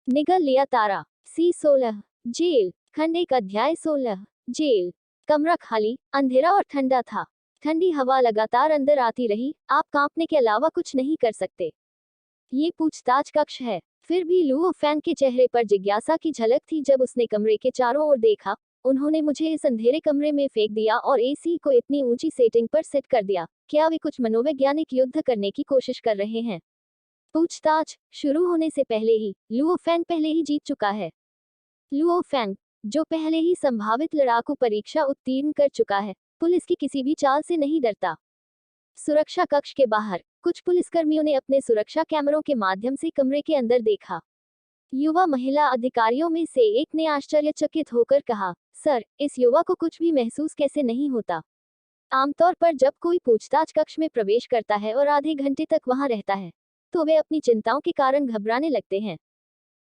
निगल लिया तारा। C16 jail. खंड 1 अध्याय 16 जेल। कमरा खाली, अंधेरा और ठंडा था। ठंडी हवा लगातार अंदर आती रही, आप कांपने के अलावा कुछ नहीं कर सकते। ये पूछताछ कक्ष है। फिर भी लुओ फैंग के चेहरे पर जिज्ञासा की झलक थी जब उसने कमरे के चारों ओर देखा। उन्होंने मुझे इस अंधेरे कमरे में फेंक दिया और एसी को इतनी ऊंची सेटिंग पर सेट कर दिया। क्या वे कुछ मनोवैज्ञानिक युद्ध करने की कोशिश कर रहे हैं? पूछताछ शुरू होने से पहले ही लुओ फैंग पहले ही जीत चुका है। लुओ फैंग, जो पहले ही संभावित लड़ाकू परीक्षा उत्तीर्ण कर चुका है, पुलिस की किसी भी चाल से नहीं डरता। सुरक्षा कक्ष के बाहर कुछ पुलिसकर्मियों ने अपने सुरक्षा कैमरों के माध्यम से कमरे के अंदर देखा। युवा महिला अधिकारियों में से एक ने आश्चर्यचकित होकर कहा, सर, इस युवा को कुछ भी महसूस कैसे नहीं होता? आमतौर पर जब कोई पूछताछ कक्ष में प्रवेश करता है और आधे घंटे तक वहां रहता है, तो वे अपनी चिंताओं के कारण घबराने लगते हैं।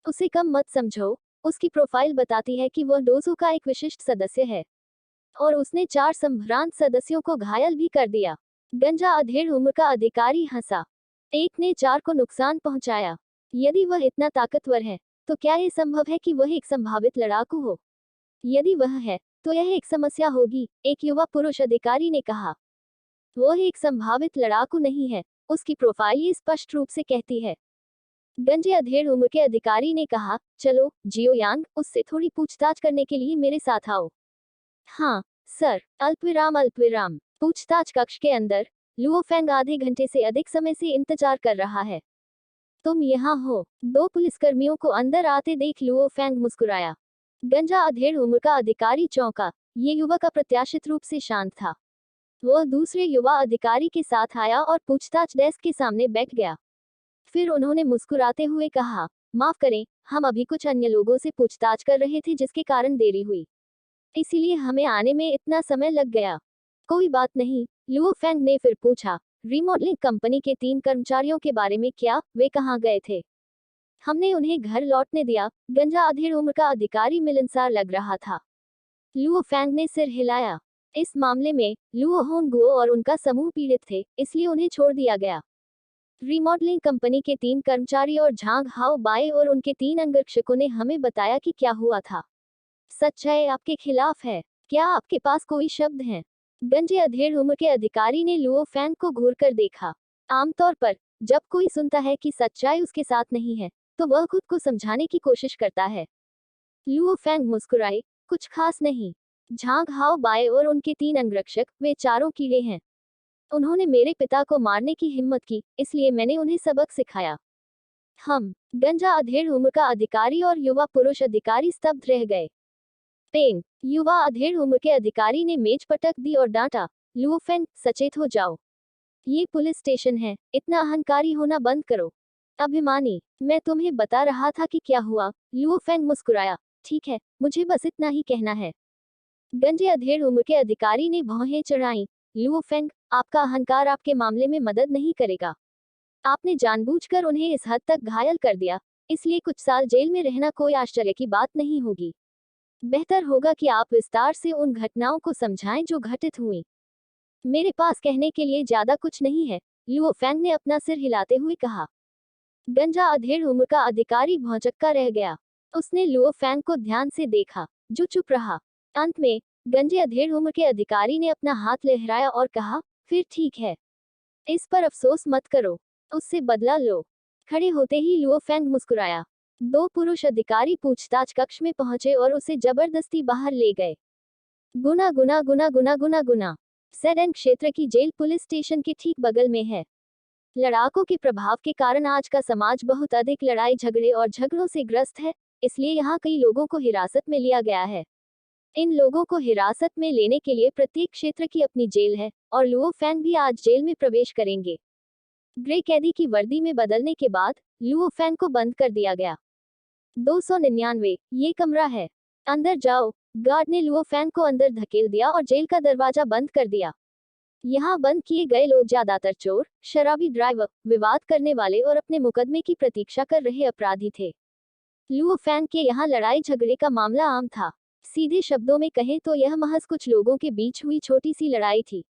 उसे कम मत समझो। उसकी प्रोफाइल बताती है कि वह डोजो का एक विशिष्ट सदस्य है और उसने 4 संभ्रांत सदस्यों को घायल भी कर दिया। गंजा अधेड़ उम्र का अधिकारी हंसा। एक ने 4 को नुकसान पहुंचाया। यदि वह इतना ताकतवर है, तो क्या यह संभव है कि वह एक संभावित लड़ाकू हो? यदि वह है, तो यह एक समस्या होगी, एक युवा पुरुष अधिकारी ने कहा। वह एक संभावित लड़ाकू नहीं है, उसकी प्रोफाइल ये स्पष्ट रूप से कहती है। गंजे अधेड़ उम्र के अधिकारी ने कहा, चलो, जियो यांग, उससे थोड़ी पूछताछ करने के लिए मेरे साथ आओ। हाँ, सर। अल्पविराम। पूछताछ कक्ष के अंदर लुओ फैंग आधे घंटे से अधिक समय से इंतजार कर रहा है। तुम यहाँ हो? 2 पुलिसकर्मियों को अंदर आते देख लुओ फैंग मुस्कुराया। गंजा अधेड़ उम्र का अधिकारी चौंका। ये युवक अप्रत्याशित रूप से शांत था। वह दूसरे युवा अधिकारी के साथ आया और पूछताछ डेस्क के सामने बैठ गया। फिर उन्होंने मुस्कुराते हुए कहा, माफ करें, हम अभी कुछ अन्य लोगों से पूछताछ कर रहे थे जिसके कारण देरी हुई, इसीलिए हमें आने में इतना समय लग गया। कोई बात नहीं, लुओ फैंग ने फिर पूछा, रिमॉडलिंग कंपनी के 3 कर्मचारियों के बारे में क्या, वे कहाँ गए थे? हमने उन्हें घर लौटने दिया। गंजा अधेड़ उम्र का अधिकारी मिलनसार लग रहा था। लुओ फैंग ने सिर हिलाया। इस मामले में लुओ होंगुओ और उनका समूह पीड़ित थे, इसलिए उन्हें छोड़ दिया गया। रिमॉडलिंग कंपनी के 3 कर्मचारी और झांग हाओ बाए और उनके 3 अंगरक्षकों ने हमें बताया कि क्या हुआ था। सच्चाई आपके खिलाफ है। क्या आपके पास कोई शब्द हैं? गंजे अधेड़ उम्र के अधिकारी ने लुओ फैंग को घूर कर देखा। आमतौर पर जब कोई सुनता है कि सच्चाई उसके साथ नहीं है, तो वह खुद को समझाने की कोशिश करता है। लुओ फैंग मुस्कुराए, कुछ खास नहीं। झांग हाओ बाए और उनके 3 अंगरक्षक, वे चारों कीड़े हैं। उन्होंने मेरे पिता को मारने की हिम्मत की, इसलिए मैंने उन्हें सबक सिखाया। हम। गंजा अधेड़ उम्र का अधिकारी और युवा पुरुष अधिकारी स्तब्ध रह गए। पेंग। युवा अधेड़ उम्र के अधिकारी ने मेज पटक दी और डांटा, लुओ फैंग, सचेत हो जाओ। ये पुलिस स्टेशन है, इतना अहंकारी होना बंद करो। अभिमानी, मैं तुम्हें बता रहा था कि क्या हुआ। लुओ फैंग मुस्कुराया, ठीक है, मुझे बस इतना ही कहना है। गंजे अधेड़ उम्र के अधिकारी ने भौहें चढ़ाई। लुओ फैंग, आपका अहंकार आपके मामले में मदद नहीं करेगा। आपने जानबूझकर उन्हें इस हद तक घायल कर दिया, इसलिए कुछ साल जेल में रहना कोई आश्चर्य की बात नहीं होगी। बेहतर होगा कि आप विस्तार से उन घटनाओं को समझाएं जो घटित हुई। मेरे पास कहने के लिए ज्यादा कुछ नहीं है, लुओ फैंग ने अपना सिर हिलाते हुए कहा। गंजा अधेड़ उम्र का अधिकारी भौंचक्का रह गया। उसने लुओ फैंग को ध्यान से देखा, जो चुप रहा। अंत में गंजे अधेड़ उम्र के अधिकारी ने अपना हाथ लहराया और कहा, फिर ठीक है, इस पर अफसोस मत करो, उससे बदला लो। खड़े होते ही लुओ फैंग मुस्कुराया। 2 पुरुष अधिकारी पूछताछ कक्ष में पहुंचे और उसे जबरदस्ती बाहर ले गए। गुना गुना गुना गुना गुना गुना। सेडेन क्षेत्र की जेल पुलिस स्टेशन के ठीक बगल में है। लड़ाकों के प्रभाव के कारण आज का समाज बहुत अधिक लड़ाई झगड़े और झगड़ों से ग्रस्त है, इसलिए यहाँ कई लोगों को हिरासत में लिया गया है। इन लोगों को हिरासत में लेने के लिए प्रत्येक क्षेत्र की अपनी जेल है, और लुओ फैंग भी आज जेल में प्रवेश करेंगे। ग्रे कैदी की वर्दी में बदलने के बाद लुओ फैंग को बंद कर दिया गया। 299, ये कमरा है। अंदर जाओ। गार्ड ने लुओ फैंग को अंदर धकेल दिया और जेल का दरवाजा बंद कर दिया। यहाँ बंद किए गए लोग ज्यादातर चोर, शराबी ड्राइवर, विवाद करने वाले और अपने मुकदमे की प्रतीक्षा कर रहे अपराधी थे। लुओ फैंग के यहाँ लड़ाई झगड़े का मामला आम था। सीधे शब्दों में कहें तो यह महज कुछ लोगों के बीच हुई छोटी सी लड़ाई थी।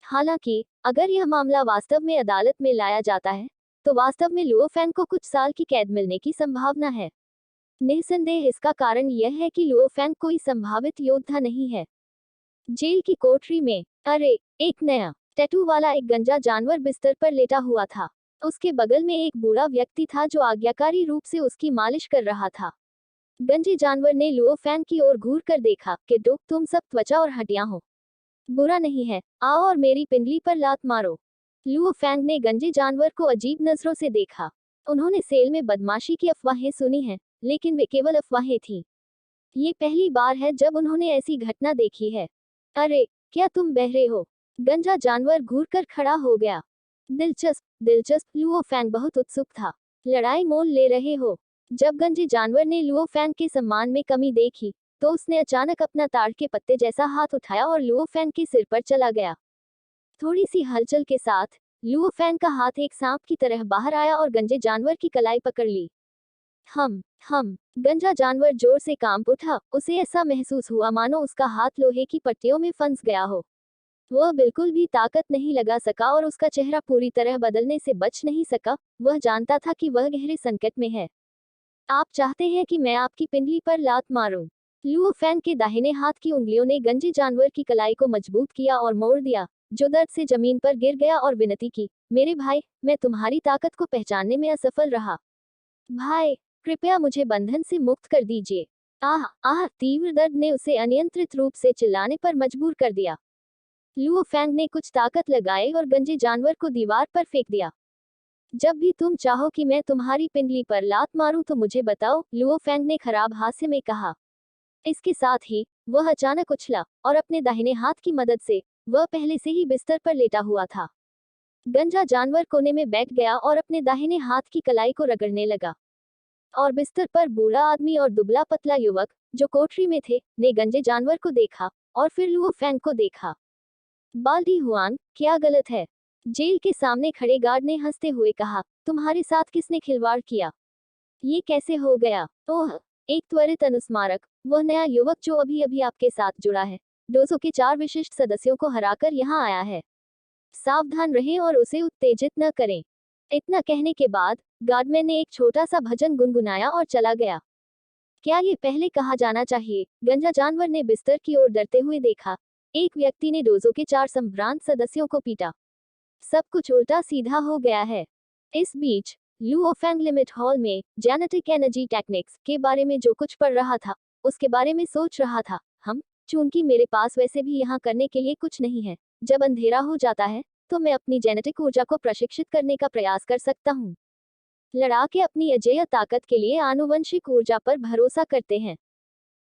हालांकि अगर यह मामला वास्तव में अदालत में लाया जाता है, तो वास्तव में लुओ फैंग को कुछ साल की कैद मिलने की संभावना है। निस्संदेह इसका कारण यह है कि लुओ फैंग कोई संभावित योद्धा नहीं है। जेल की कोठरी में, अरे, एक नया टैटू वाला एक गंजा जानवर बिस्तर पर लेटा हुआ था। उसके बगल में एक बूढ़ा व्यक्ति था जो आज्ञाकारी रूप से उसकी मालिश कर रहा था। गंजे जानवर ने लुओ फैंग की ओर घूर कर देखा कि दो तुम सब त्वचा और हड्डियां हो। बुरा नहीं है, आओ और मेरी पिंडली पर लात मारो। लुओ फैंग ने गंजे जानवर को अजीब नजरों से देखा। उन्होंने सेल में बदमाशी की अफवाहें सुनी हैं, लेकिन वे केवल अफवाहें थीं। ये पहली बार है जब उन्होंने ऐसी घटना देखी है। अरे, क्या तुम बहरे हो? गंजा जानवर घूरकर खड़ा हो गया। दिलचस्प, दिलचस्प, लुओ फैंग बहुत उत्सुक था। लड़ाई मोल ले रहे हो? जब गंजे जानवर ने लुओ फैंग के सम्मान में कमी देखी, तो उसने अचानक अपना ताड़ के पत्ते जैसा हाथ उठाया और लुओ फैंग के सिर पर चला गया। थोड़ी सी हलचल के साथ लुओ फैंग का हाथ एक सांप की तरह बाहर आया और गंजे जानवर की कलाई पकड़ ली। हम गंजा जानवर जोर से कांप उठा। उसे ऐसा महसूस हुआ मानो उसका हाथ लोहे की पट्टियों में फंस गया हो। वह बिल्कुल भी ताकत नहीं लगा सका और उसका चेहरा पूरी तरह बदलने से बच नहीं सका। वह जानता था कि वह गहरे संकट में है। आप चाहते हैं कि मैं आपकी पिंडली पर लात मारूं? लुओ फैंग के दाहिने हाथ की उंगलियों ने गंजे जानवर की कलाई को मजबूत किया और मोड़ दिया, जो दर्द से जमीन पर गिर गया और विनती की, मेरे भाई, मैं तुम्हारी ताकत को पहचानने में असफल रहा। भाई, कृपया मुझे बंधन से मुक्त कर दीजिए। आह आह, तीव्र दर्द ने उसे अनियंत्रित रूप से चिल्लाने पर मजबूर कर दिया। लुओ फैंग ने कुछ ताकत लगाई और गंजे जानवर को दीवार पर फेंक दिया। जब भी तुम चाहो कि मैं तुम्हारी पिंडली पर लात मारूं तो मुझे बताओ, लुओ फैंग ने खराब हास्य में कहा। इसके साथ ही वह अचानक उछला और अपने दाहिने हाथ की मदद से, वह पहले से ही बिस्तर पर लेटा हुआ था, गंजा जानवर कोने में बैठ गया और अपने दाहिने हाथ की कलाई को रगड़ने लगा। और बिस्तर पर बूढ़ा आदमी और दुबला पतला युवक, जो कोठरी में थे, ने गंजे जानवर को देखा और फिर लुओ फैंग को देखा। बाल्दी हुआन, क्या गलत है? जेल के सामने खड़े गार्ड ने हंसते हुए कहा, तुम्हारे साथ किसने खिलवाड़ किया? ये कैसे हो गया? ओह, एक त्वरित अनुस्मारक, वह नया युवक जो अभी अभी आपके साथ जुड़ा है, डोजो के 4 विशिष्ट सदस्यों को हराकर यहाँ आया है। सावधान रहें और उसे उत्तेजित न करें। इतना कहने के बाद गार्डमैन ने एक छोटा सा भजन गुनगुनाया और चला गया। क्या ये पहले कहा जाना चाहिए? गंजा जानवर ने बिस्तर की ओर डरते हुए देखा। एक व्यक्ति ने डोजो के 4 संभ्रांत सदस्यों को पीटा। सब कुछ उल्टा सीधा हो गया है। इस बीच लुओ फैंग लिमिट हॉल में जेनेटिक एनर्जी टेक्निक्स के बारे में जो कुछ पढ़ रहा था, उसके बारे में सोच रहा था। चूंकि मेरे पास वैसे भी यहाँ करने के लिए कुछ नहीं है, जब अंधेरा हो जाता है तो मैं अपनी जेनेटिक ऊर्जा को प्रशिक्षित करने का प्रयास कर सकता हूँ। लड़ाके अपनी अजेय ताकत के लिए आनुवंशिक ऊर्जा पर भरोसा करते हैं।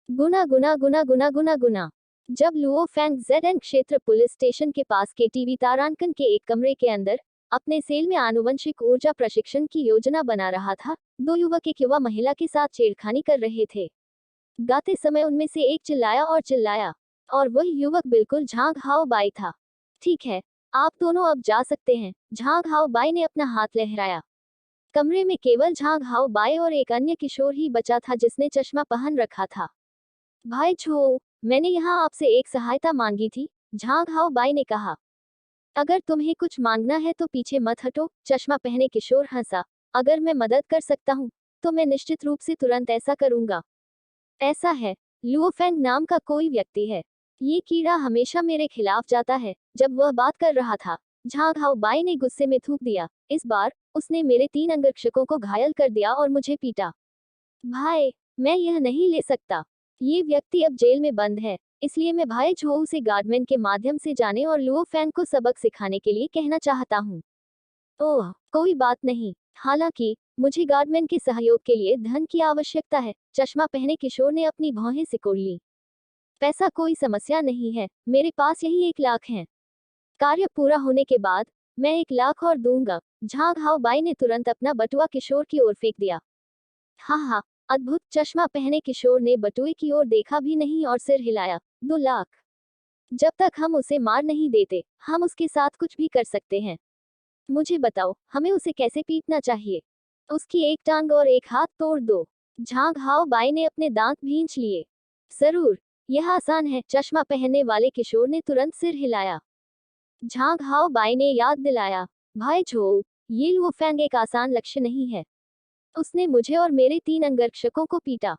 गुना गुना गुना गुना गुना गुना। जब लुओ फैंग जेडएन क्षेत्र पुलिस स्टेशन के पास के टीवी तारांकन के एक कमरे के अंदर अपने सेल में आनुवंशिक ऊर्जा प्रशिक्षण की योजना बना रहा था, 2 युवक एक युवा महिला के साथ छेड़खानी कर रहे थे। गाते समय उनमें से एक चिल्लाया और चिल्लाया, और वह युवक बिल्कुल झांग हाओ बाई था। ठीक है, आप दोनों अब जा सकते हैं, झांग हाओ बाई ने अपना हाथ लहराया। कमरे में केवल झांग हाओ बाई और एक अन्य किशोर ही बचा था जिसने चश्मा पहन रखा था। भाई छो, मैंने यहाँ आपसे एक सहायता मांगी थी, झांग हाओ बाई ने कहा। अगर तुम्हें कुछ मांगना है तो पीछे मत हटो, चश्मा पहने किशोर हंसा। अगर मैं मदद कर सकता हूँ तो मैं निश्चित रूप से तुरंत ऐसा करूंगा। ऐसा है, लुओ फैंग नाम का कोई व्यक्ति है। ये कीड़ा हमेशा मेरे खिलाफ जाता है। जब वह बात कर रहा था, झांग हाओ बाई ने गुस्से में थूक दिया, इस बार उसने मेरे 3 अंगरक्षकों को घायल कर दिया और मुझे पीटा। भाई, मैं यह नहीं ले सकता। ये व्यक्ति अब जेल में बंद है, इसलिए मैं भाई झोऊ से गार्डमैन के माध्यम से जाने और लुओ फैंग को सबक सिखाने के लिए कहना चाहता हूँ। ओह, कोई बात नहीं। हालांकि मुझे गार्डमैन के सहयोग के लिए धन की आवश्यकता है। चश्मा पहने किशोर ने अपनी भौहें सिकोड़ ली। पैसा कोई समस्या नहीं है, मेरे पास यही 1 लाख है। कार्य पूरा होने के बाद मैं 1 लाख और दूंगा। झांग हाओ बाई ने तुरंत अपना बटुआ किशोर की ओर फेंक दिया। हाँ, अद्भुत। चश्मा पहने किशोर ने बटुए की ओर देखा भी नहीं और सिर हिलाया। 2 लाख। जब तक हम उसे मार नहीं देते, हम उसके साथ कुछ भी कर सकते हैं। मुझे बताओ, हमें उसे कैसे पीटना चाहिए? उसकी एक टांग और एक हाथ तोड़ दो। झांग हाओ बाई ने अपने दांत भींच लिए। जरूर, यह आसान है, चश्मा पहनने वाले किशोर ने तुरंत सिर हिलाया। झांग हाओ बाई ने याद दिलाया, भाई झो, ये लुओ फैंग एक आसान लक्ष्य नहीं है। उसने मुझे और मेरे 3 अंगरक्षकों को पीटा।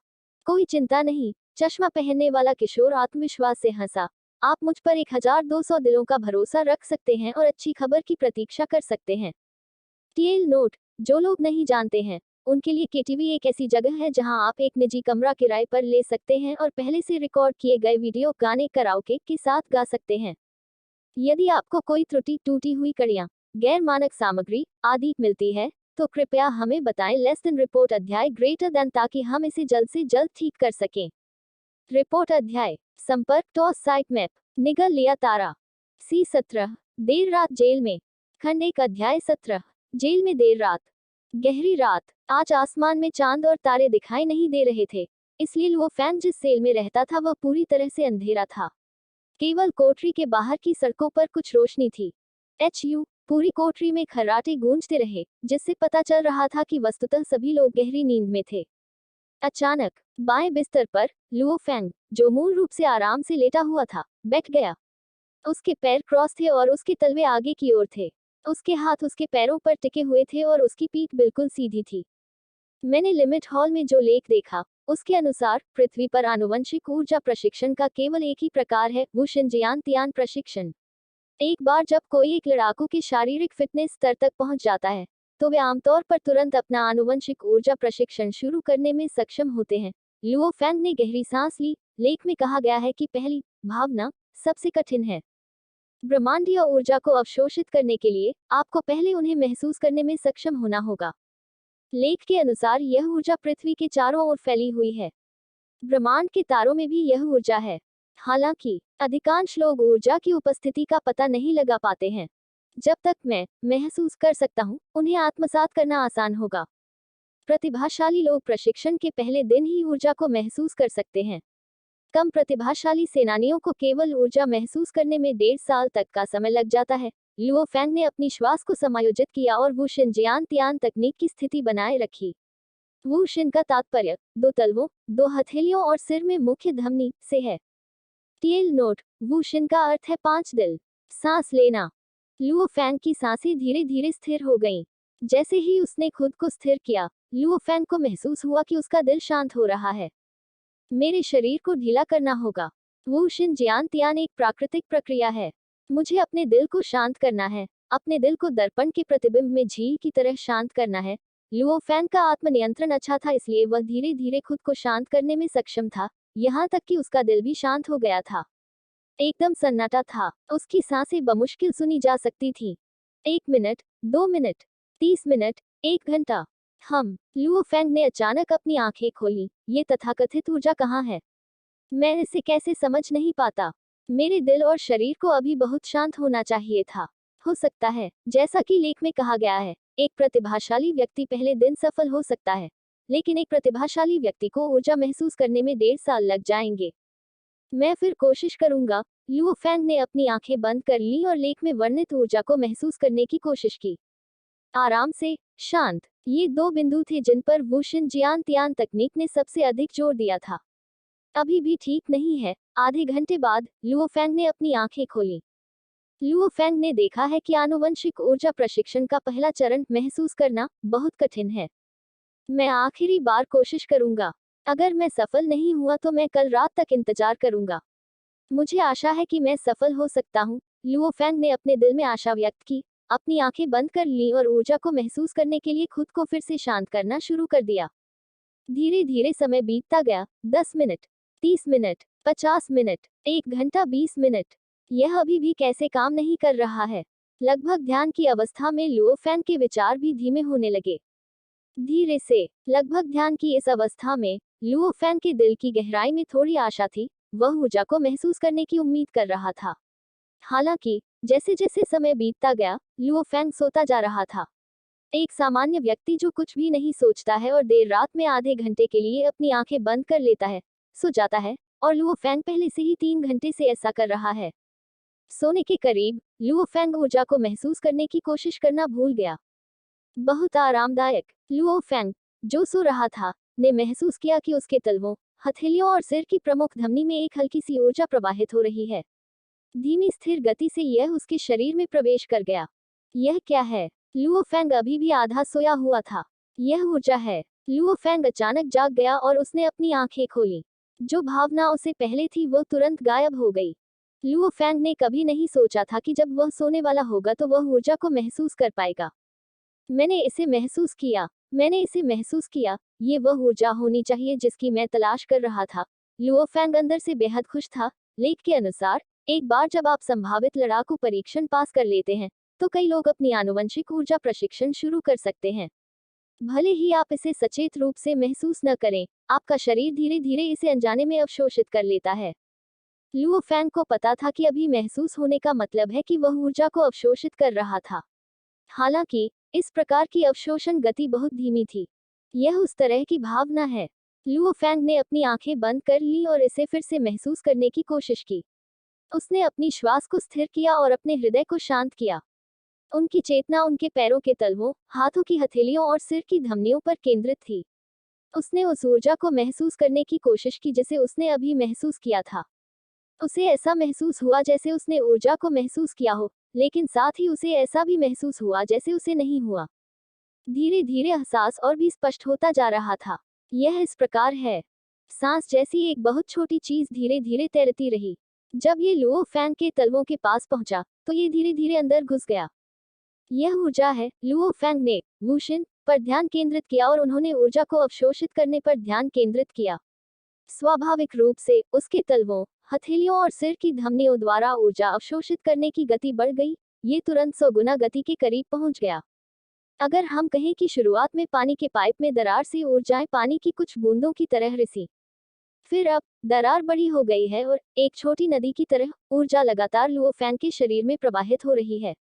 कोई चिंता नहीं, चश्मा पहनने वाला किशोर आत्मविश्वास से हंसा। आप मुझ पर 1200 दिलों का भरोसा रख सकते हैं और अच्छी खबर की प्रतीक्षा कर सकते हैं। टीएल नोट, जो लोग नहीं जानते हैं, उनके लिए केटीवी एक ऐसी जगह है जहां आप एक निजी कमरा किराए पर ले सकते हैं और पहले से रिकॉर्ड किए गए वीडियो गाने कराओके के साथ गा सकते हैं। यदि आपको कोई त्रुटि, टूटी हुई कड़ियां, गैर मानक सामग्री आदि मिलती है, तो कृपया हमें बताएं। लेस देन रिपोर्ट अध्याय ग्रेटर देन, ताकि हम इसे जल्द से जल्द ठीक कर सकें। रिपोर्ट अध्याय संपर्क टॉस साइट मैप निगल लिया तारा। C17 देर रात जेल में। खंड 1 अध्याय 17 जेल में देर रात। गहरी रात। आज आसमान में चांद और तारे दिखाई नहीं दे रहे थे, इसलिए लुओ फैंग जिस सेल में रहता था वह पूरी तरह से अंधेरा था। केवल कोठरी के बाहर की सड़कों पर कुछ रोशनी थी। पूरी कोठरी में खर्राटे गूंजते रहे, जिससे पता चल रहा था कि वस्तुतः सभी लोग गहरी नींद में थे। अचानक बाएं बिस्तर पर लुओ फैंग, जो मूल रूप से आराम से लेटा हुआ था, बैठ गया। उसके पैर क्रॉस थे और उसके तलवे आगे की ओर थे। उसके हाथ उसके पैरों पर टिके हुए थे और उसकी पीठ बिल्कुल सीधी थी। मैंने लिमिट हॉल में जो लेख देखा, उसके अनुसार पृथ्वी पर आनुवंशिक ऊर्जा प्रशिक्षण का केवल एक ही प्रकार है, वो शिनजियान तियान प्रशिक्षण। एक बार जब कोई एक लड़ाकू के शारीरिक फिटनेस स्तर तक पहुंच जाता है, तो वे आमतौर पर तुरंत अपना आनुवंशिक ऊर्जा प्रशिक्षण शुरू करने में सक्षम होते हैं। लुओ फैंग ने गहरी सांस ली। लेख में कहा गया है कि पहली भावना सबसे कठिन है। ब्रह्मांडीय ऊर्जा को अवशोषित करने के लिए आपको पहले उन्हें महसूस करने में सक्षम होना होगा। लेख के अनुसार यह ऊर्जा पृथ्वी के चारों ओर फैली हुई है। ब्रह्मांड के तारों में भी यह ऊर्जा है। हालांकि अधिकांश लोग ऊर्जा की उपस्थिति का पता नहीं लगा पाते हैं। जब तक मैं महसूस कर सकता हूं, उन्हें आत्मसात करना आसान होगा। प्रतिभाशाली लोग प्रशिक्षण के पहले दिन ही ऊर्जा को महसूस कर सकते हैं। कम प्रतिभाशाली सेनानियों को केवल ऊर्जा महसूस करने में 1.5 साल तक का समय लग जाता है। लुओ फैंग ने अपनी श्वास को समायोजित किया और वू शिन जियान तियान तकनीक की स्थिति बनाए रखी। वू शिन का तात्पर्य 2 तलवों, 2 हथेलियों और सिर में मुख्य धमनी से है। टीएल नोट, वू शिन का अर्थ है 5 दिल। सांस लेना। लुओ फैंग की सांसें धीरे धीरे स्थिर हो गईं। जैसे ही उसने खुद को स्थिर किया, लुओ फैंग को महसूस हुआ कि उसका दिल शांत हो रहा है। मेरे शरीर को ढीला करना होगा। वू शिन जियान तियान एक प्राकृतिक प्रक्रिया है। मुझे अपने दिल को शांत करना है, अपने दिल को दर्पण के प्रतिबिंब में झील की तरह शांत करना है। लुओ फैंग का आत्मनियंत्रण अच्छा था, इसलिए वह धीरे धीरे खुद को शांत करने में सक्षम था, यहाँ तक कि उसका दिल भी शांत हो गया था। एकदम सन्नाटा था। उसकी सांसें बमुश्किल सुनी जा सकती थीं। 1 मिनट, 2 मिनट, 30 मिनट, 1 घंटा। लुओ फैंग ने अचानक अपनी आंखें खोली। ये तथाकथित ऊर्जा कहाँ है? मैं इसे कैसे समझ नहीं पाता? मेरे दिल और शरीर को अभी बहुत शांत होना चाहिए था। हो सकता है, जैसा कि लेख में कहा गया है, एक प्रतिभाशाली व्यक्ति पहले दिन सफल हो सकता है, लेकिन एक प्रतिभाशाली व्यक्ति को ऊर्जा महसूस करने में 1.5 साल लग जाएंगे। मैं फिर कोशिश करूंगा। लुओ फैंग ने अपनी आंखें बंद कर ली और लेख में वर्णित ऊर्जा को महसूस करने की कोशिश की। आराम से, शांत। ये 2 बिंदु थे जिन पर वू शिन जियान तियान तकनीक ने सबसे अधिक जोर दिया था। अभी भी ठीक नहीं है। आधे घंटे बाद लुओ फैंग ने अपनी आंखें खोली। लुओ फैंग ने देखा है कि आनुवंशिक ऊर्जा प्रशिक्षण का पहला चरण महसूस करना बहुत कठिन है। मैं आखिरी बार कोशिश करूंगा। अगर मैं सफल नहीं हुआ तो मैं कल रात तक इंतजार करूंगा। मुझे आशा है कि मैं सफल हो सकता हूँ। लुओ फैंग ने अपने दिल में आशा व्यक्त की, अपनी आंखें बंद कर ली और ऊर्जा को महसूस करने के लिए खुद को फिर से शांत करना शुरू कर दिया। धीरे धीरे समय बीतता गया। 10 मिनट, 30 मिनट, 50 मिनट, 1 घंटा 20 मिनट। यह अभी भी कैसे काम नहीं कर रहा है। लगभग ध्यान की अवस्था में लुओ फैंग के विचार भी धीमे होने लगे। धीरे से, लगभग ध्यान की इस अवस्था में लुओ फैंग के दिल की गहराई में थोड़ी आशा थी। वह ऊर्जा को महसूस करने की उम्मीद कर रहा था। हालांकि जैसे जैसे समय बीतता गया, लुओ फैंग सोता जा रहा था। एक सामान्य व्यक्ति जो कुछ भी नहीं सोचता है और देर रात में आधे घंटे के लिए अपनी आंखें बंद कर लेता है, सो जाता है, और लुओ फैंग पहले से ही 3 घंटे से ऐसा कर रहा है। सोने के करीब लुओ फैंग ऊर्जा को महसूस करने की कोशिश करना भूल गया। बहुत आरामदायक। लुओ फैंग, जो सो रहा था, ने महसूस किया कि उसके तलवों, हथेलियों और सिर की प्रमुख धमनी में एक हल्की सी ऊर्जा प्रवाहित हो रही है। धीमी स्थिर गति से यह उसके शरीर में प्रवेश कर गया। यह क्या है? लुओ फैंग अभी भी आधा सोया हुआ था। यह ऊर्जा है। लुओ फैंग अचानक जाग गया और उसने अपनी आंखें खोली। जो भावना उसे पहले थी वो तुरंत गायब हो गई। लुओ फैंग ने कभी नहीं सोचा था कि जब वह सोने वाला होगा तो वह ऊर्जा को महसूस कर पाएगा। मैंने इसे महसूस किया। मैंने इसे महसूस किया। ये वह ऊर्जा होनी चाहिए जिसकी मैं तलाश कर रहा था। लुओ फैंग अंदर से बेहद खुश था। लेख के अनुसार, एक बार जब आप संभावित लड़ाकू परीक्षण पास कर लेते हैं, तो कई लोग अपनी आनुवंशिक ऊर्जा प्रशिक्षण शुरू कर सकते हैं। भले ही आप इसे सचेत रूप से महसूस न करें, आपका शरीर धीरे धीरे इसे अनजाने में अवशोषित कर लेता है। लुओ फैंग को पता था कि अभी महसूस होने का मतलब है कि वह ऊर्जा को अवशोषित कर रहा था। हालांकि इस प्रकार की अवशोषण गति बहुत धीमी थी। यह उस तरह की भावना है। लुओ फैंग ने अपनी आंखें बंद कर ली और इसे फिर से महसूस करने की कोशिश की। उसने अपनी श्वास को स्थिर किया और अपने हृदय को शांत किया। उनकी चेतना उनके पैरों के तलवों, हाथों की हथेलियों और सिर की धमनियों पर केंद्रित थी। उसने उस ऊर्जा को महसूस करने की कोशिश की जिसे उसने अभी महसूस किया था। उसे ऐसा महसूस हुआ जैसे उसने ऊर्जा को महसूस किया हो, लेकिन साथ ही उसे ऐसा भी महसूस हुआ जैसे उसे नहीं हुआ। धीरे धीरे एहसास और भी स्पष्ट होता जा रहा था। यह इस प्रकार है। सांस जैसी एक बहुत छोटी चीज धीरे धीरे तैरती रही। जब ये लुओ फैंग के तलवों के पास पहुंचा, तो ये धीरे धीरे अंदर घुस गया। यह ऊर्जा है। लुओ फैंग ने वूशिन पर ध्यान केंद्रित किया और उन्होंने ऊर्जा को अवशोषित करने पर ध्यान केंद्रित किया। स्वाभाविक रूप से उसके तलवों, हथेलियों और सिर की धमनियों द्वारा ऊर्जा अवशोषित करने की गति बढ़ गई। ये तुरंत 100 गुना गति के करीब पहुंच गया। अगर हम कहें कि शुरुआत में पानी के पाइप में दरार से ऊर्जाएं पानी की कुछ बूंदों की तरह रिसी, फिर अब दरार बड़ी हो गई है और एक छोटी नदी की तरह ऊर्जा लगातार लुओ फैंग के शरीर में प्रवाहित हो रही है।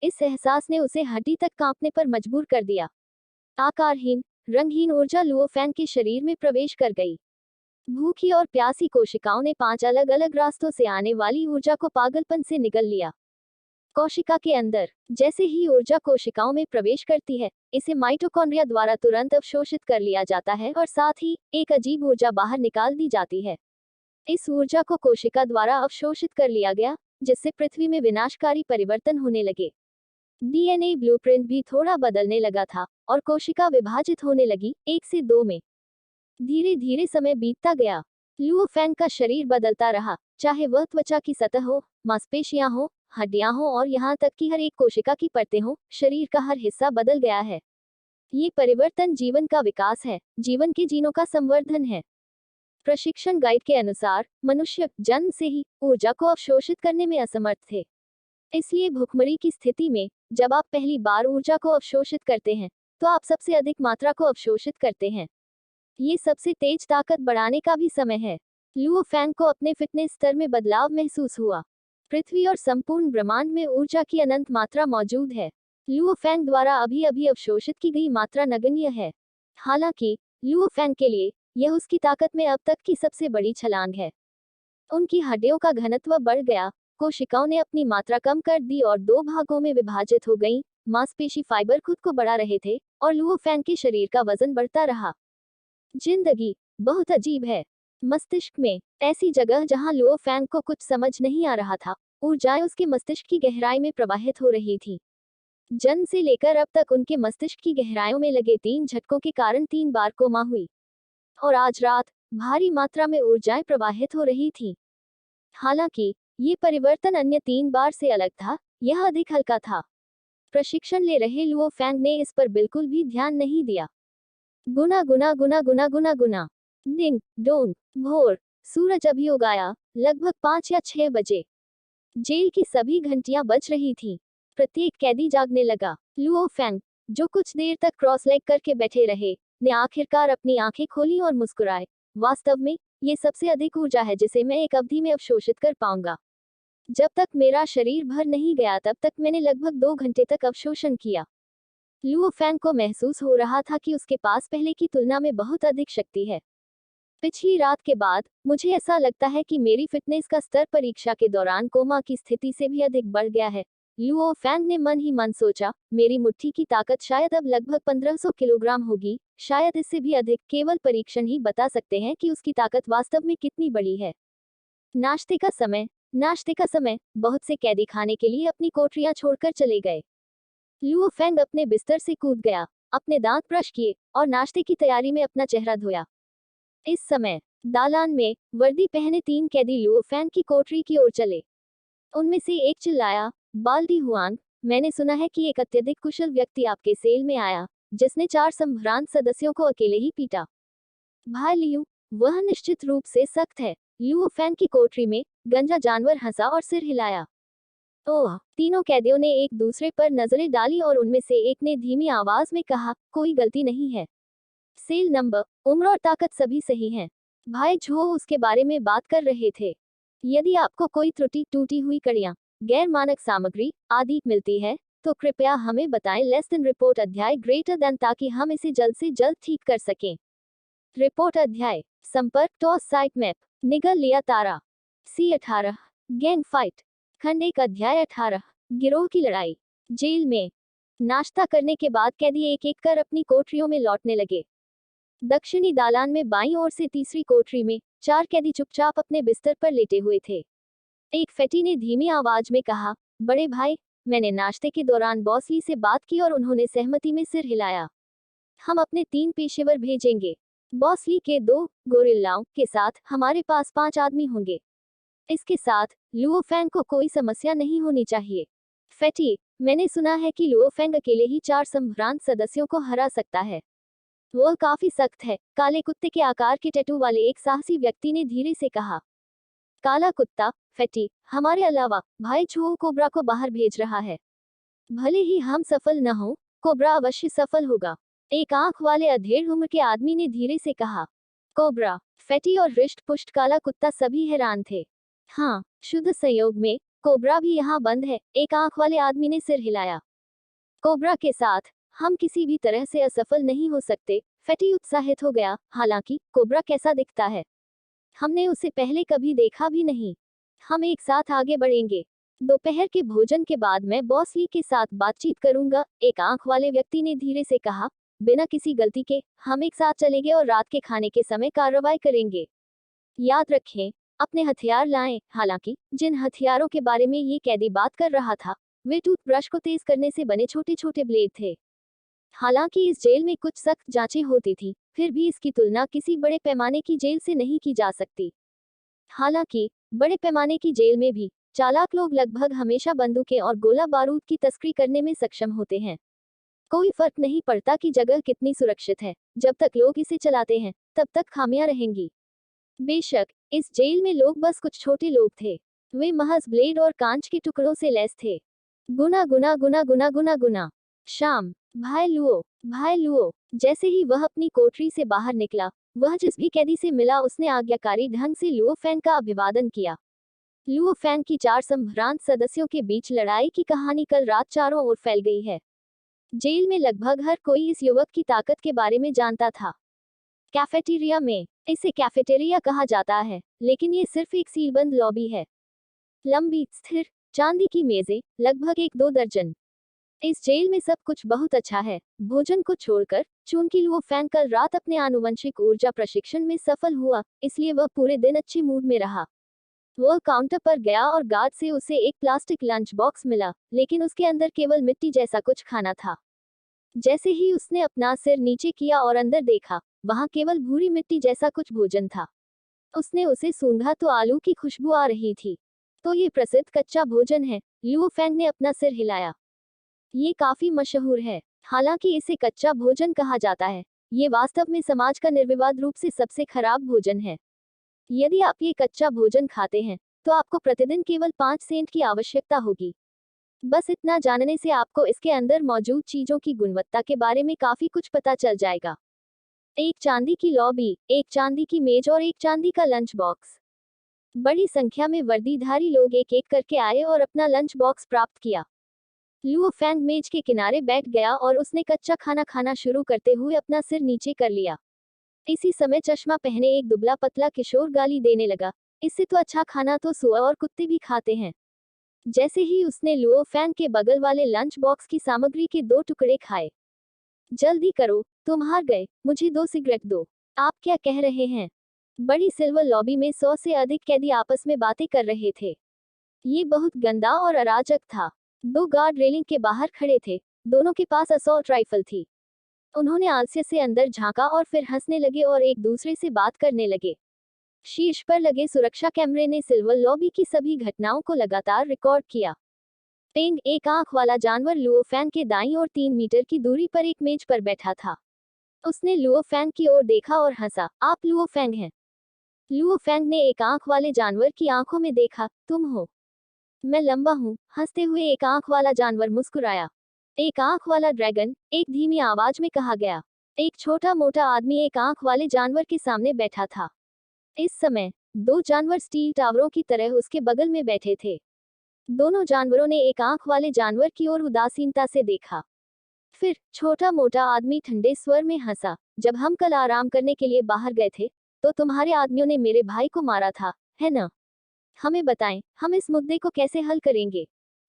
इस एहसास ने उसे हड्डी तक कांपने पर मजबूर कर दिया। आकारहीन, रंगहीन ऊर्जा लुओ फैंग के शरीर में प्रवेश कर गई। भूखी और प्यासी कोशिकाओं ने 5 अलग अलग रास्तों से आने वाली ऊर्जा को पागलपन से निगल लिया। कोशिका के अंदर जैसे ही ऊर्जा कोशिकाओं में प्रवेश करती है, इसे माइटोकॉन्ड्रिया द्वारा तुरंत अवशोषित कर लिया जाता है और साथ ही एक अजीब ऊर्जा बाहर निकाल दी जाती है। इस ऊर्जा को कोशिका द्वारा अवशोषित कर लिया गया, जिससे पृथ्वी में विनाशकारी परिवर्तन होने लगे। डीएनए ब्लूप्रिंट भी थोड़ा बदलने लगा था और कोशिका विभाजित होने लगी, 1 से 2 में। धीरे धीरे समय बीतता गया। लुओ फैंग का शरीर बदलता रहा, चाहे वह त्वचा की सतह हो, मांसपेशियां हो, हड्डियां हो और यहाँ तक कि हर एक कोशिका की परतें हो, शरीर का हर हिस्सा बदल गया है। ये परिवर्तन जीवन का विकास है, जीवन के जीनों का संवर्धन है। प्रशिक्षण गाइड के अनुसार, मनुष्य जन्म से ही ऊर्जा को अवशोषित करने में असमर्थ थे। इसलिए भूखमरी की स्थिति में, जब आप पहली बार ऊर्जा को अवशोषित करते हैं, तो आप सबसे अधिक मात्रा को अवशोषित करते हैं। ये सबसे तेज ताकत बढ़ाने का भी समय है। लुओ फैंग को अपने फिटनेस स्तर में बदलाव महसूस हुआ। पृथ्वी और संपूर्ण ब्रह्मांड में ऊर्जा की अनंत मात्रा मौजूद है। लुओ फैंग द्वारा अभी अभी अवशोषित की गई मात्रा नगण्य है। हालांकि लुओ फैंग के लिए यह उसकी ताकत में अब तक की सबसे बड़ी छलांग है। उनकी हड्डियों का घनत्व बढ़ गया, कोशिकाओं ने अपनी मात्रा कम कर दी और 2 भागों में विभाजित हो गई। मांसपेशी फाइबर खुद को बढ़ा रहे थे और लुओ फैंग के शरीर का वजन बढ़ता रहा। जिंदगी बहुत अजीब है। मस्तिष्क में ऐसी जगह जहां लुओ फैंग को कुछ समझ नहीं आ रहा था, ऊर्जाएं उसके मस्तिष्क की गहराई में प्रवाहित हो रही थी। जन्म से लेकर अब तक उनके मस्तिष्क की गहराइयों में लगे 3 झटकों के कारण 3 बार कोमा हुई और आज रात भारी मात्रा में ऊर्जाएं प्रवाहित हो रही थी। हालांकि ये परिवर्तन अन्य 3 बार से अलग था, यह अधिक हल्का था। प्रशिक्षण ले रहे लुओ फैंग ने इस पर बिल्कुल भी ध्यान नहीं दिया। गुना गुना गुना गुना गुना गुना, डिंग डोंग, भोर, सूरज अभी उगाया, लगभग 5 या 6 बजे। जेल की सभी घंटियां बज रही थीं। प्रत्येक कैदी जागने लगा। लुओ फैंग, जो कुछ देर तक क्रॉस लेग करके बैठे रहे, ने आखिरकार अपनी आंखें खोली और मुस्कुराए। वास्तव में ये सबसे अधिक ऊर्जा है जिसे मैं एक अवधि में अवशोषित कर पाऊंगा। जब तक मेरा शरीर भर नहीं गया तब तक मैंने लगभग 2 घंटे तक अवशोषण किया। लुओ फैंग को महसूस हो रहा था कि उसके पास पहले की तुलना में बहुत अधिक शक्ति है। पिछली रात के बाद मुझे ऐसा लगता है कि मेरी फिटनेस का स्तर परीक्षा के दौरान कोमा की स्थिति से भी अधिक बढ़ गया है। लुओ फैंग ने मन ही मन सोचा, मेरी मुट्ठी की ताकत शायद अब लगभग 1500 किलोग्राम होगी, शायद इससे भी अधिक। केवल परीक्षण ही बता सकते हैं कि उसकी ताकत वास्तव में कितनी बड़ी है। नाश्ते का समय। नाश्ते का समय। बहुत से कैदी खाने के लिए अपनी कोठरियां छोड़कर चले गए। लुओ फैंग अपने बिस्तर से कूद गया। अपने दांत ब्रश किए और नाश्ते की तैयारी में अपना चेहरा धोया। इस समय दालान में वर्दी पहने 3 कैदी लुओ फैंग की कोठरी की ओर चले। उनमें से एक चिल्लाया, बाल्टी हुआंग, मैंने सुना है कि एक अत्यधिक कुशल व्यक्ति आपके सेल में आया, जिसने 4 संभ्रांत सदस्यों को अकेले ही पीटा। भाई लियू, वह निश्चित रूप से सख्त है। लुओ फैंग की कोठरी में गंजा जानवर हंसा और सिर हिलाया। ओह! तीनों कैदियों ने एक दूसरे पर नजरें डाली और उनमें से एक ने धीमी आवाज में कहा, कोई गलती नहीं है। सेल नंबर, उम्र और ताकत सभी सही हैं। भाई झो उसके बारे में बात कर रहे थे। यदि आपको कोई त्रुटि, टूटी हुई कड़ियां, गैर मानक सामग्री आदि मिलती है, तो कृपया हमें बताएं। लेस देन रिपोर्ट अध्याय ग्रेटर देन, ताकि हम इसे जल्द से जल्द ठीक कर सकें। रिपोर्ट अध्याय संपर्क टॉस साइट मैप निगल लिया तारा C18 गैंग फाइट खंड 1 अध्याय 18 गिरोह की लड़ाई। जेल में नाश्ता करने के बाद कैदी एक एक कर अपनी कोठरियों में लौटने लगे। दक्षिणी दालान में बाईं ओर से तीसरी कोठरी में 4 कैदी चुपचाप अपने बिस्तर पर लेटे हुए थे। एक फैटी ने धीमी आवाज में कहा, बड़े भाई, मैंने नाश्ते के दौरान बॉसली से बात की और उन्होंने सहमति में सिर हिलाया। हम अपने 3 पेशेवर भेजेंगे। बॉसली के 2 गोरिल्लाओं के साथ हमारे पास 5 आदमी होंगे। इसके साथ लुओ फैंग को कोई समस्या नहीं होनी चाहिए। फैटी, मैंने सुना है कि लुओ फैंग अकेले ही 4 संभ्रांत सदस्यों को हरा सकता है। वह काफी सख्त है, काले कुत्ते के आकार के टैटू वाले एक साहसी व्यक्ति ने धीरे से कहा। काला कुत्ता, फैटी, हमारे अलावा भाई छुओ कोबरा को बाहर भेज रहा है। भले ही हम सफल न हो, कोबरा अवश्य सफल होगा। एक आंख वाले अधेड़ उम्र के आदमी ने धीरे से कहा। कोबरा, फैटी और रिष्ट पुष्ट काला कुत्ता सभी हैरान थे। हाँ, शुद्ध संयोग में कोबरा भी यहाँ बंद है, एक आंख वाले आदमी ने सिर हिलाया। कोबरा के साथ हम किसी भी तरह से असफल नहीं हो सकते, फैटी उत्साहित हो गया। हालांकि कोबरा कैसा दिखता है? हमने उसे पहले कभी देखा भी नहीं। हम एक साथ आगे बढ़ेंगे। दोपहर के भोजन के बाद मैं बॉस ली के साथ बातचीत करूंगा, एक आंख वाले व्यक्ति ने धीरे से कहा। बिना किसी गलती के हम एक साथ चलेंगे और रात के खाने के समय कार्रवाई करेंगे। याद रखें, अपने हथियार लाएं। हालांकि जिन हथियारों के बारे में ये कैदी बात कर रहा था, वे टूथब्रश को तेज करने से बने छोटे छोटे ब्लेड थे। हालांकि इस जेल में कुछ सख्त जांचें होती थी, फिर भी इसकी तुलना किसी बड़े पैमाने की जेल से नहीं की जा सकती। हालांकि बड़े पैमाने की जेल में भी चालाक लोग लगभग हमेशा बंदूकें और गोला बारूद की तस्करी करने में सक्षम होते हैं। कोई फर्क नहीं पड़ता कि जगह कितनी सुरक्षित है, जब तक लोग इसे चलाते हैं, तब तक खामियां रहेंगी। बेशक इस जेल में लोग बस कुछ छोटे लोग थे। वे महज ब्लेड और कांच के टुकड़ों से लैस थे। गुना गुना गुना गुना गुना गुना। शाम। भाई लुओ। जैसे ही वह अपनी कोठरी से बाहर निकला, वह जिस भी कैदी से मिला उसने आज्ञाकारी ढंग से लुओ फैंग का अभिवादन किया। लुओ फैंग की 4 संभ्रांत सदस्यों के बीच लड़ाई की कहानी कल रात चारों ओर फैल गई है। जेल में लगभग हर कोई इस युवक की ताकत के बारे में जानता था। कैफेटेरिया में, इसे कैफेटेरिया कहा जाता है, लेकिन ये सिर्फ एक सीलबंद लॉबी है। लंबी, स्थिर, चांदी की मेजें, लगभग 1-2 दर्जन। इस जेल में सब कुछ बहुत अच्छा है, भोजन को छोड़कर। चूंकि लुओ फैंग कल रात अपने आनुवंशिक ऊर्जा प्रशिक्षण में सफल हुआ, इसलिए वह पूरे दिन अच्छे मूड में रहा। वह काउंटर पर गया और गार्ड से उसे एक प्लास्टिक लंच बॉक्स मिला, लेकिन उसके अंदर केवल मिट्टी जैसा कुछ खाना था। जैसे ही उसने अपना सिर नीचे किया और अंदर देखा, वहां केवल भूरी मिट्टी जैसा कुछ भोजन था। उसने उसे सूंघा तो आलू की खुशबू आ रही थी। तो ये प्रसिद्ध कच्चा भोजन है। लुओ फैंग ने अपना सिर हिलाया। ये काफी मशहूर है। हालांकि इसे कच्चा भोजन कहा जाता है, ये वास्तव में समाज का निर्विवाद रूप से सबसे खराब भोजन है। यदि आप ये कच्चा भोजन खाते हैं, तो आपको प्रतिदिन केवल 5 सेंट की आवश्यकता होगी। बस इतना जानने से आपको इसके अंदर मौजूद चीजों की गुणवत्ता के बारे में काफी कुछ पता चल जाएगा। एक चांदी की लॉबी, एक चांदी की मेज और एक चांदी का लंच बॉक्स। बड़ी संख्या में वर्दीधारी लोग एक एक करके आए और अपना लंच बॉक्स प्राप्त किया। लुओ फैंग मेज के किनारे बैठ गया और उसने कच्चा खाना खाना शुरू करते हुए अपना सिर नीचे कर लिया। इसी समय चश्मा पहने एक दुबला पतला किशोर गाली देने लगा, इससे तो अच्छा खाना तो सुअर और कुत्ते भी खाते हैं। जैसे ही उसने लुओ फैंग के बगल वाले लंच बॉक्स की सामग्री के 2 टुकड़े खाए। जल्दी करो, तुम हार गए, मुझे 2 सिगरेट दो। आप क्या कह रहे हैं? बड़ी सिल्वर लॉबी में 100 से अधिक कैदी आपस में बातें कर रहे थे। ये बहुत गंदा और अराजक था। 2 गार्ड रेलिंग के बाहर खड़े थे, दोनों के पास असॉल्ट राइफल थी। उन्होंने आलस्य से अंदर झांका और फिर हंसने लगे और एक दूसरे से बात करने लगे। शीर्ष पर लगे सुरक्षा कैमरे ने सिल्वर लॉबी की सभी घटनाओं को लगातार रिकॉर्ड किया। पेंग, एक आंख वाला जानवर लुओफैंग के दाईं ओर 3 मीटर की दूरी पर एक मेज पर बैठा था। उसने लुओफैंग की ओर देखा और हंसा। आप लुओफैंग हैं? लुओफैंग ने एक आंख वाले जानवर की आंखों में देखा। तुम हो? मैं लंबा हूँ, हंसते हुए एक आंख वाला जानवर मुस्कुराया। एक आंख वाला ड्रैगन, एक धीमी आवाज में कहा गया। एक छोटा मोटा आदमी एक आंख वाले जानवर के सामने बैठा था। इस समय 2 जानवर स्टील टावरों की तरह उसके बगल में बैठे थे। दोनों जानवरों ने एक आंख वाले जानवर की ओर उदासीनता से देखा। फिर छोटा मोटा आदमी ठंडे स्वर में हंसा। जब हम कल आराम करने के लिए बाहर गए थे, तो तुम्हारे आदमियों ने मेरे भाई को मारा था, है ना? हमें बताएं, हम इस मुद्दे को कैसे हल करेंगे?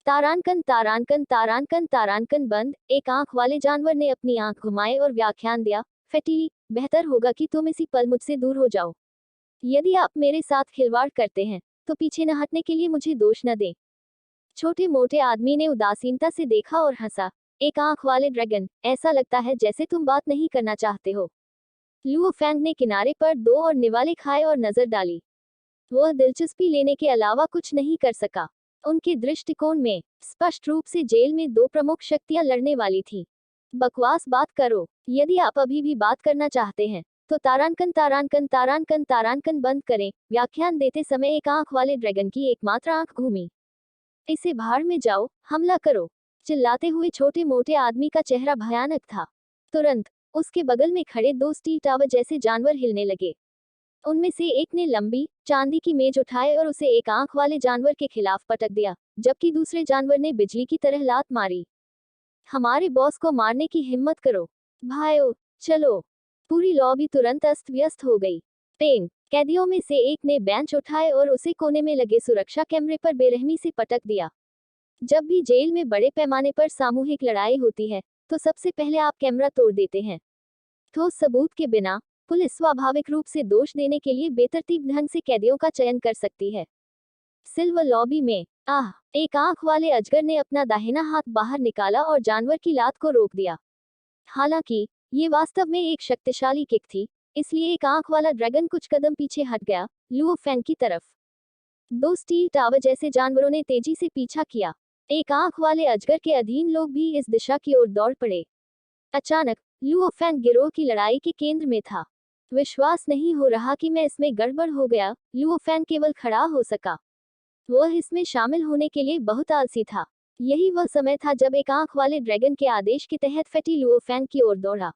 तारांकन तारांकन तारांकन तारांकन बंद। एक आंख वाले जानवर ने अपनी आंख घुमाए और व्याख्यान दिया। फैटी, बेहतर होगा कि तुम इसी पल मुझसे दूर हो जाओ। यदि आप मेरे साथ खिलवाड़ करते हैं, तो पीछे न हटने के लिए मुझे दोष न दें। छोटे मोटे आदमी ने उदासीनता से देखा और हंसा। एक आंख वाले ड्रैगन, ऐसा लगता है जैसे तुम बात नहीं करना चाहते हो। लुओफैंग ने किनारे पर 2 और निवाले खाए और नजर डाली। वह दिलचस्पी लेने के अलावा कुछ नहीं कर सका। उनके दृष्टिकोण में स्पष्ट रूप से जेल में 2 प्रमुख शक्तियां लड़ने वाली थीं। बकवास बात करो। यदि आप अभी भी बात करना चाहते हैं, तो तारांकन तारांकन तारांकन तारांकन बंद करें। व्याख्यान देते समय एक आंख वाले ड्रैगन की एकमात्र आंख घूमी। इसे भाड़ में जाओ, हमला करो। चिल्लाते हुए छोटे मोटे आदमी का चेहरा भयानक था। तुरंत उसके बगल में खड़े 2 स्टील टावर जैसे जानवर हिलने लगे। उनमें से एक ने लंबी चांदी की मेज उठाए और उसे एक आंख वाले जानवर के खिलाफ पटक दिया, जबकि दूसरे जानवर ने बिजली की तरह लात मारी। हमारे बॉस को मारने की हिम्मत करो भाइयों, चलो। पूरी लॉबी तुरंत अस्त व्यस्त हो गई। पेंग, कैदियों में से एक ने बेंच उठाए और उसे कोने में लगे सुरक्षा कैमरे पर बेरहमी से पटक दिया। जब भी जेल में बड़े पैमाने पर सामूहिक लड़ाई होती है, तो सबसे पहले आप कैमरा तोड़ देते हैं। ठोस सबूत के बिना पुलिस स्वाभाविक रूप से दोष देने के लिए बेतरतीब ढंग से कैदियों का चयन कर सकती है। सिल्वर लॉबी में एक आंख वाले अजगर ने अपना दाहिना हाथ बाहर निकाला और जानवर की लात को रोक दिया। हालांकि ये वास्तव में एक शक्तिशाली किक थी, इसलिए एक आंख वाला ड्रैगन कुछ कदम पीछे हट गया, लुओफैंग की तरफ। 2 स्टील टावर जैसे जानवरों ने तेजी से पीछा किया। एक आंख वाले अजगर के अधीन लोग भी इस दिशा की ओर दौड़ पड़े। अचानक लुओफैंग गिरोह की लड़ाई के केंद्र में था। विश्वास नहीं हो रहा कि मैं इसमें गड़बड़ हो गया, लुओफैंग केवल खड़ा हो सका। वह इसमें शामिल होने के लिए बहुत आलसी था। यही वह समय था जब एक आंख वाले ड्रैगन के आदेश के तहत फैटी लुओफैंग की ओर दौड़ा।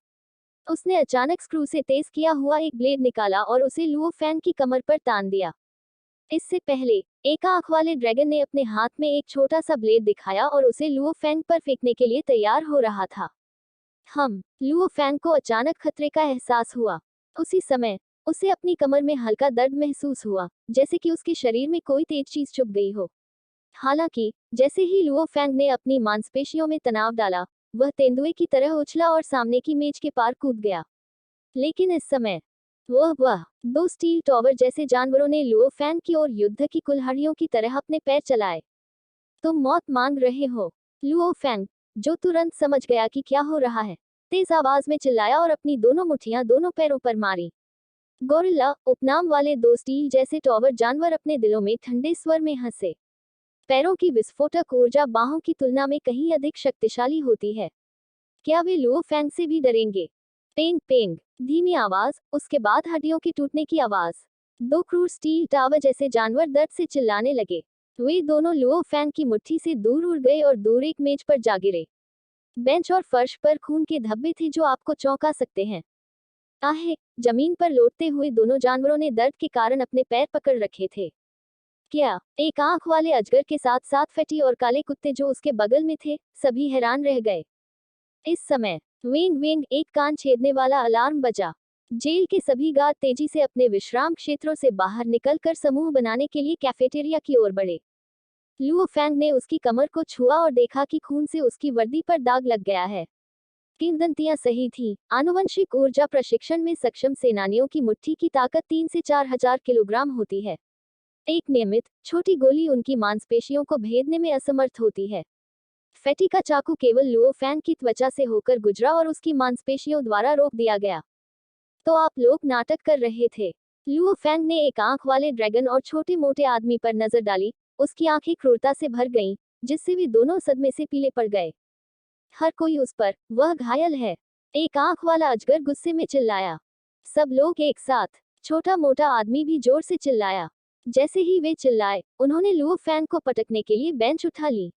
उसने अचानक स्क्रू से तेज किया हुआ एक ब्लेड निकाला और उसे लुओफैंग की कमर पर तान दिया। इससे पहले एक आंख वाले ड्रैगन ने अपने हाथ में एक छोटा सा ब्लेड दिखाया और उसे लुओफैंग पर फेंकने के लिए तैयार हो रहा था। लुओफैंग को अचानक खतरे का एहसास हुआ। उसी समय उसे अपनी कमर में हल्का दर्द महसूस हुआ, जैसे कि उसके शरीर में कोई तेज चीज चुभ गई हो। हालांकि जैसे ही लुओफैंग ने अपनी मांसपेशियों में तनाव डाला, वह तेंदुए की तरह उछला और सामने की मेज के पार कूद गया। लेकिन इस समय वह 2 स्टील टॉवर जैसे जानवरों ने लुओफैंग की ओर युद्ध की कुल्हाड़ियों की तरह अपने पैर चलाए। तुम मौत मांग रहे हो, लुओफैंग, जो तुरंत समझ गया कि क्या हो रहा है, तेज आवाज में चिल्लाया और अपनी दोनों मुट्ठियां दोनों पैरों पर मारी। गोरिल्ला उपनाम वाले 2 स्टील जैसे टॉवर जानवर अपने दिलों में ठंडे स्वर में हंसे। पैरों की विस्फोटक ऊर्जा बाहों की तुलना में कहीं अधिक शक्तिशाली होती है। क्या वे लुओफैंग से भी डरेंगे? पेंग पेंग, धीमी आवाज, उसके बाद हड्डियों के टूटने की आवाज। 2 क्रूर स्टील टावर जैसे जानवर दर्द से चिल्लाने लगे। वे दोनों लुओफैंग की मुट्ठी से दूर उड़ गए और दूर एक मेज पर जा गिरे। बेंच और फर्श पर खून के धब्बे थे जो आपको चौंका सकते हैं। आहे, जमीन पर लौटते हुए दोनों जानवरों ने दर्द के कारण अपने पैर पकड़ रखे थे। क्या एक आंख वाले अजगर के साथ साथ फैटी और काले कुत्ते जो उसके बगल में थे, सभी हैरान रह गए। इस समय वेंग वेंग, एक कान छेदने वाला अलार्म बजा। जेल के सभी गार्ड तेजी से अपने विश्राम क्षेत्रों से बाहर निकलकर समूह बनाने के लिए कैफेटेरिया की ओर बढ़े। लुओफैंग ने उसकी कमर को छुआ और देखा कि खून से उसकी वर्दी पर दाग लग गया है। किंवदंतियां सही थीं। आनुवंशिक ऊर्जा प्रशिक्षण में सक्षम सेनानियों की मुट्ठी की ताकत 3 से 4 हजार किलोग्राम होती है। एक नियमित छोटी गोली उनकी मांसपेशियों को भेदने में असमर्थ होती है। फेटी का चाकू केवल लुओ फैंग की त्वचा से होकर गुजरा और उसकी मांसपेशियों द्वारा रोक दिया गया। तो आप लोग नाटक कर रहे थे। लुओ फैंग ने एक आंख वाले ड्रैगन और छोटे मोटे आदमी पर नजर डाली। उसकी आंखें क्रूरता से भर गईं, जिससे वे दोनों सदमे से पीले पड़ गए। हर कोई उस पर, वह घायल है। एक आंख वाला अजगर गुस्से में चिल्लाया। सब लोग एक साथ। छोटा मोटा आदमी भी जोर से चिल्लाया। जैसे ही वे चिल्लाए, उन्होंने लुओ फैंग को पटकने के लिए बेंच उठा ली।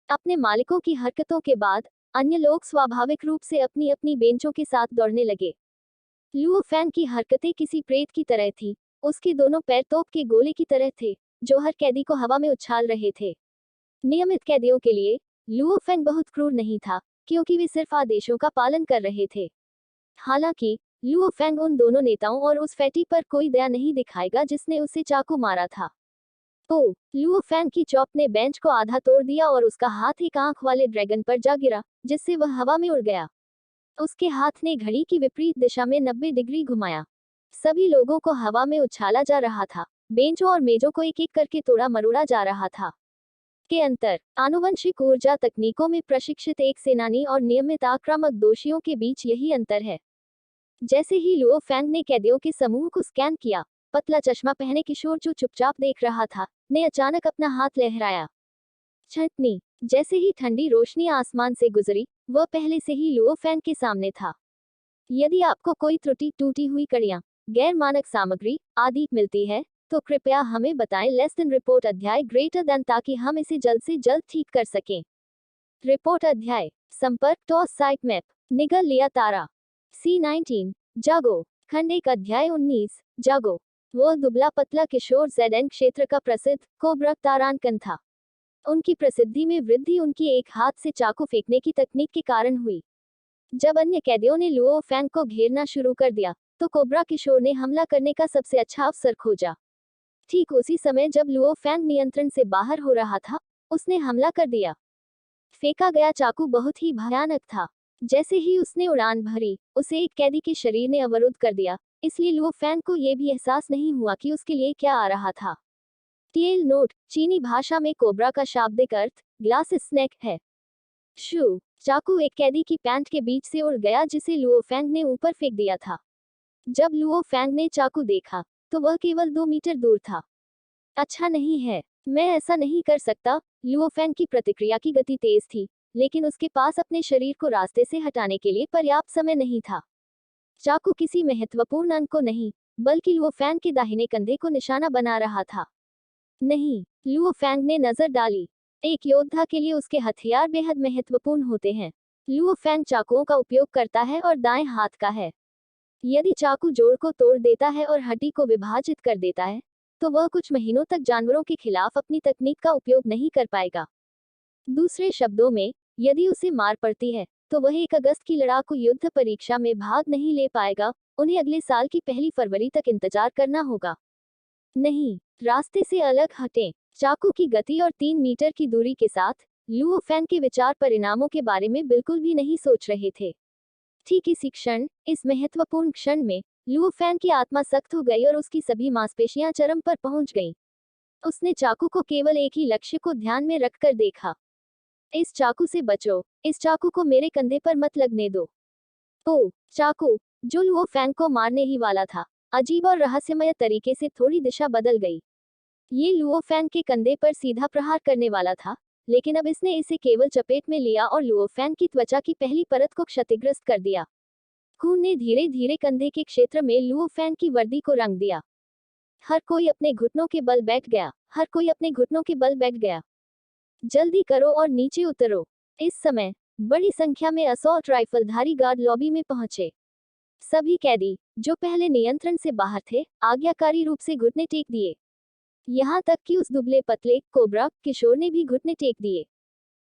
अपने मालिकों की हरकतों के बाद अन्य लोग स्वाभाविक रूप से अपनी अपनी बेंचों के साथ दौड़ने लगे। लुओ फैंग की हरकतें किसी प्रेत की तरह थी। उसके दोनों पैर तोप के गोले की तरह थे, जो हर कैदी को हवा में उछाल रहे थे। नियमित कैदियों के लिए लुओ फैंग बहुत क्रूर नहीं था, क्योंकि वे सिर्फ आदेशों का पालन कर रहे थे। हालांकि लुओ फैंग उन दोनों नेताओं और उस फैटी पर कोई दया नहीं दिखाएगा जिसने उसे चाकू मारा था। तो लुओ फैंग की चॉप ने बेंच को आधा तोड़ दिया और उसका हाथ एक आंख वाले ड्रैगन पर जा गिरा, जिससे वह हवा में उड़ गया। उसके हाथ ने घड़ी की विपरीत दिशा में 90 डिग्री घुमाया। सभी लोगों को हवा में उछाला जा रहा था। बेंचों और मेजों को एक एक करके तोड़ा मरोड़ा जा रहा था। के अंतर, आनुवंशिक ऊर्जा तकनीकों में प्रशिक्षित एक सेनानी और नियमित आक्रामक दोषियों के बीच यही अंतर है। जैसे ही लुओ फैंग ने कैदियों के समूह को स्कैन किया, पतला चश्मा पहने किशोर जो चुपचाप देख रहा था, ने अचानक अपना हाथ लहराया। छंटनी। जैसे ही ठंडी रोशनी आसमान से गुजरी, वह पहले से ही लुओ फैंग के सामने था। यदि आपको कोई त्रुटि, टूटी हुई कड़ियां, गैर मानक सामग्री आदि मिलती है, तो कृपया हमें बताएं। लेस देन रिपोर्ट अध्याय ग्रेटर देन, ताकि हम इसे जल्द से जल्द ठीक कर सकें। रिपोर्ट अध्याय। संपर्क टॉस साइट मैप। निगल लिया तारा। C19 जागो। खंड 1 अध्याय 19 जागो। वह दुबला पतला किशोर ZN क्षेत्र का प्रसिद्ध कोबरा तारांकन था। उनकी प्रसिद्धि में वृद्धि उनकी एक हाथ से चाकू फेंकने की तकनीक के कारण हुई। जब अन्य कैदियों ने लुओ फैंग को घेरना शुरू कर दिया, तो कोबरा किशोर ने हमला करने का सबसे अच्छा अवसर खोजा। ठीक उसी समय जब लुओ फैंग नियंत्रण से बाहर हो रहा था, उसने हमला कर दिया। फेंका गया चाकू बहुत ही भयानक था। जैसे ही उसने उड़ान भरी, उसे एक कैदी के शरीर ने अवरुद्ध कर दिया, इसलिए लुओ फैंग को यह भी एहसास नहीं हुआ कि उसके लिए क्या आ रहा था। Tell note. चीनी भाषा में कोबरा का शाब्दिक अर्थ ग्लास स्नेक है। शू। चाकू एक कैदी की पैंट के बीच से उड़ गया, जिसे लुओ फैंग ने ऊपर फेंक दिया था। जब लुओ फैंग ने चाकू देखा, तो वह केवल 2 मीटर दूर था। अच्छा नहीं है, मैं ऐसा नहीं कर सकता। लुओ फैंग की प्रतिक्रिया की गति तेज थी, लेकिन उसके पास अपने शरीर को रास्ते से हटाने के लिए पर्याप्त समय नहीं था। चाकू किसी महत्वपूर्ण अंग को नहीं, बल्कि लुओ फैंग के दाहिने कंधे को निशाना बना रहा था। नहीं, लुओ फैंग ने नजर डाली। एक योद्धा के लिए उसके हथियार बेहद महत्वपूर्ण होते हैं। लुओ फैंग चाकुओं का उपयोग करता है और दाएं हाथ का है। यदि चाकू जोड़ को तोड़ देता है और हड्डी को विभाजित कर देता है, तो वह कुछ महीनों तक जानवरों के खिलाफ अपनी तकनीक का उपयोग नहीं कर पाएगा। दूसरे शब्दों में, यदि उसे मार पड़ती है, तो वह 1 अगस्त की लड़ाकू युद्ध परीक्षा में भाग नहीं ले पाएगा। उन्हें अगले साल की 1 फरवरी तक इंतजार करना होगा। नहीं, रास्ते से अलग हटें। चाकू की गति और 3 मीटर की दूरी के साथ, लुओ फैंग के विचार परिणामों के बारे में बिल्कुल भी नहीं सोच रहे थे। ठीक इसी क्षण, इस महत्वपूर्ण क्षण में, लुओ फैंग की आत्मा सख्त हो गई और उसकी सभी मांसपेशियां चरम पर पहुंच गईं। उसने चाकू को केवल एक ही लक्ष्य को ध्यान में रखकर देखा। इस चाकू से बचो, इस चाकू को मेरे कंधे पर मत लगने दो। ओ, चाकू, जो लुओ फैंग को मारने ही वाला था, अजीब और रहस्यमय तरीके से थोड़ी दिशा बदल गई। ये लुओ फैंग के कंधे पर सीधा प्रहार करने वाला था, लेकिन अब इसने इसे केवल चपेट में लिया और लुओ फैंग की त्वचा की पहली परत को क्षतिग्रस्त कर दिया। खून ने धीरे धीरे कंधे के क्षेत्र में लुओ फैंग की वर्दी को रंग दिया। हर कोई अपने घुटनों के बल बैठ गया। हर कोई अपने घुटनों के बल बैठ गया। जल्दी करो और नीचे उतरो। इस समय बड़ी संख्या में असॉल्ट राइफलधारी गार्ड लॉबी में पहुंचे। सभी कैदी, जो पहले नियंत्रण से बाहर थे, आज्ञाकारी रूप से घुटने टेक दिए। यहाँ तक कि उस दुबले पतले कोबरा किशोर ने भी घुटने टेक दिए।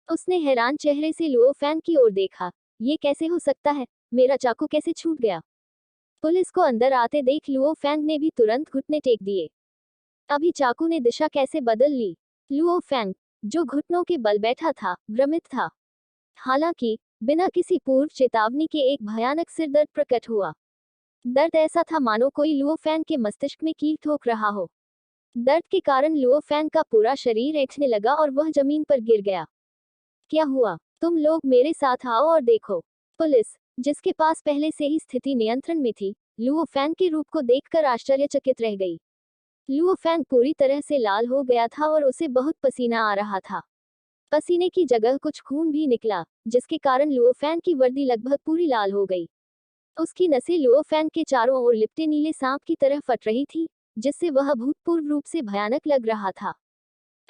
उसने हैरान चेहरे से लुओ फैंग की ओर देखा। ये कैसे हो सकता है? मेरा चाकू कैसे छूट गया? पुलिस को अंदर आते देख लुओ फैंग ने भी तुरंत घुटने टेक दिए। अभी चाकू ने दिशा कैसे बदल ली? लुओ फैंग, जो घुटनों के बल बैठा था, भ्रमित था। हालांकि बिना किसी पूर्व चेतावनी के एक भयानक सिरदर्द प्रकट हुआ। दर्द ऐसा था मानो कोई लुओ फैंग के मस्तिष्क में कील ठोक रहा हो। दर्द के कारण लुओ फैंग का पूरा शरीर ऐंठने लगा और वह जमीन पर गिर गया। क्या हुआ? तुम लोग मेरे साथ आओ और देखो। पुलिस, जिसके पास पहले से ही स्थिति नियंत्रण में थी, लुओ फैंग के रूप को देखकर आश्चर्यचकित रह गई। लुओ फैंग पूरी तरह से लाल हो गया था और उसे बहुत पसीना आ रहा था। पसीने की जगह कुछ खून भी निकला, जिसके कारण लुओ फैंग की वर्दी लगभग पूरी लाल हो गई। उसकी नसें लुओ फैंग के चारों ओर लिपटे नीले सांप की तरह फट रही थी, जिससे वह अभूतपूर्व रूप से भयानक लग रहा था।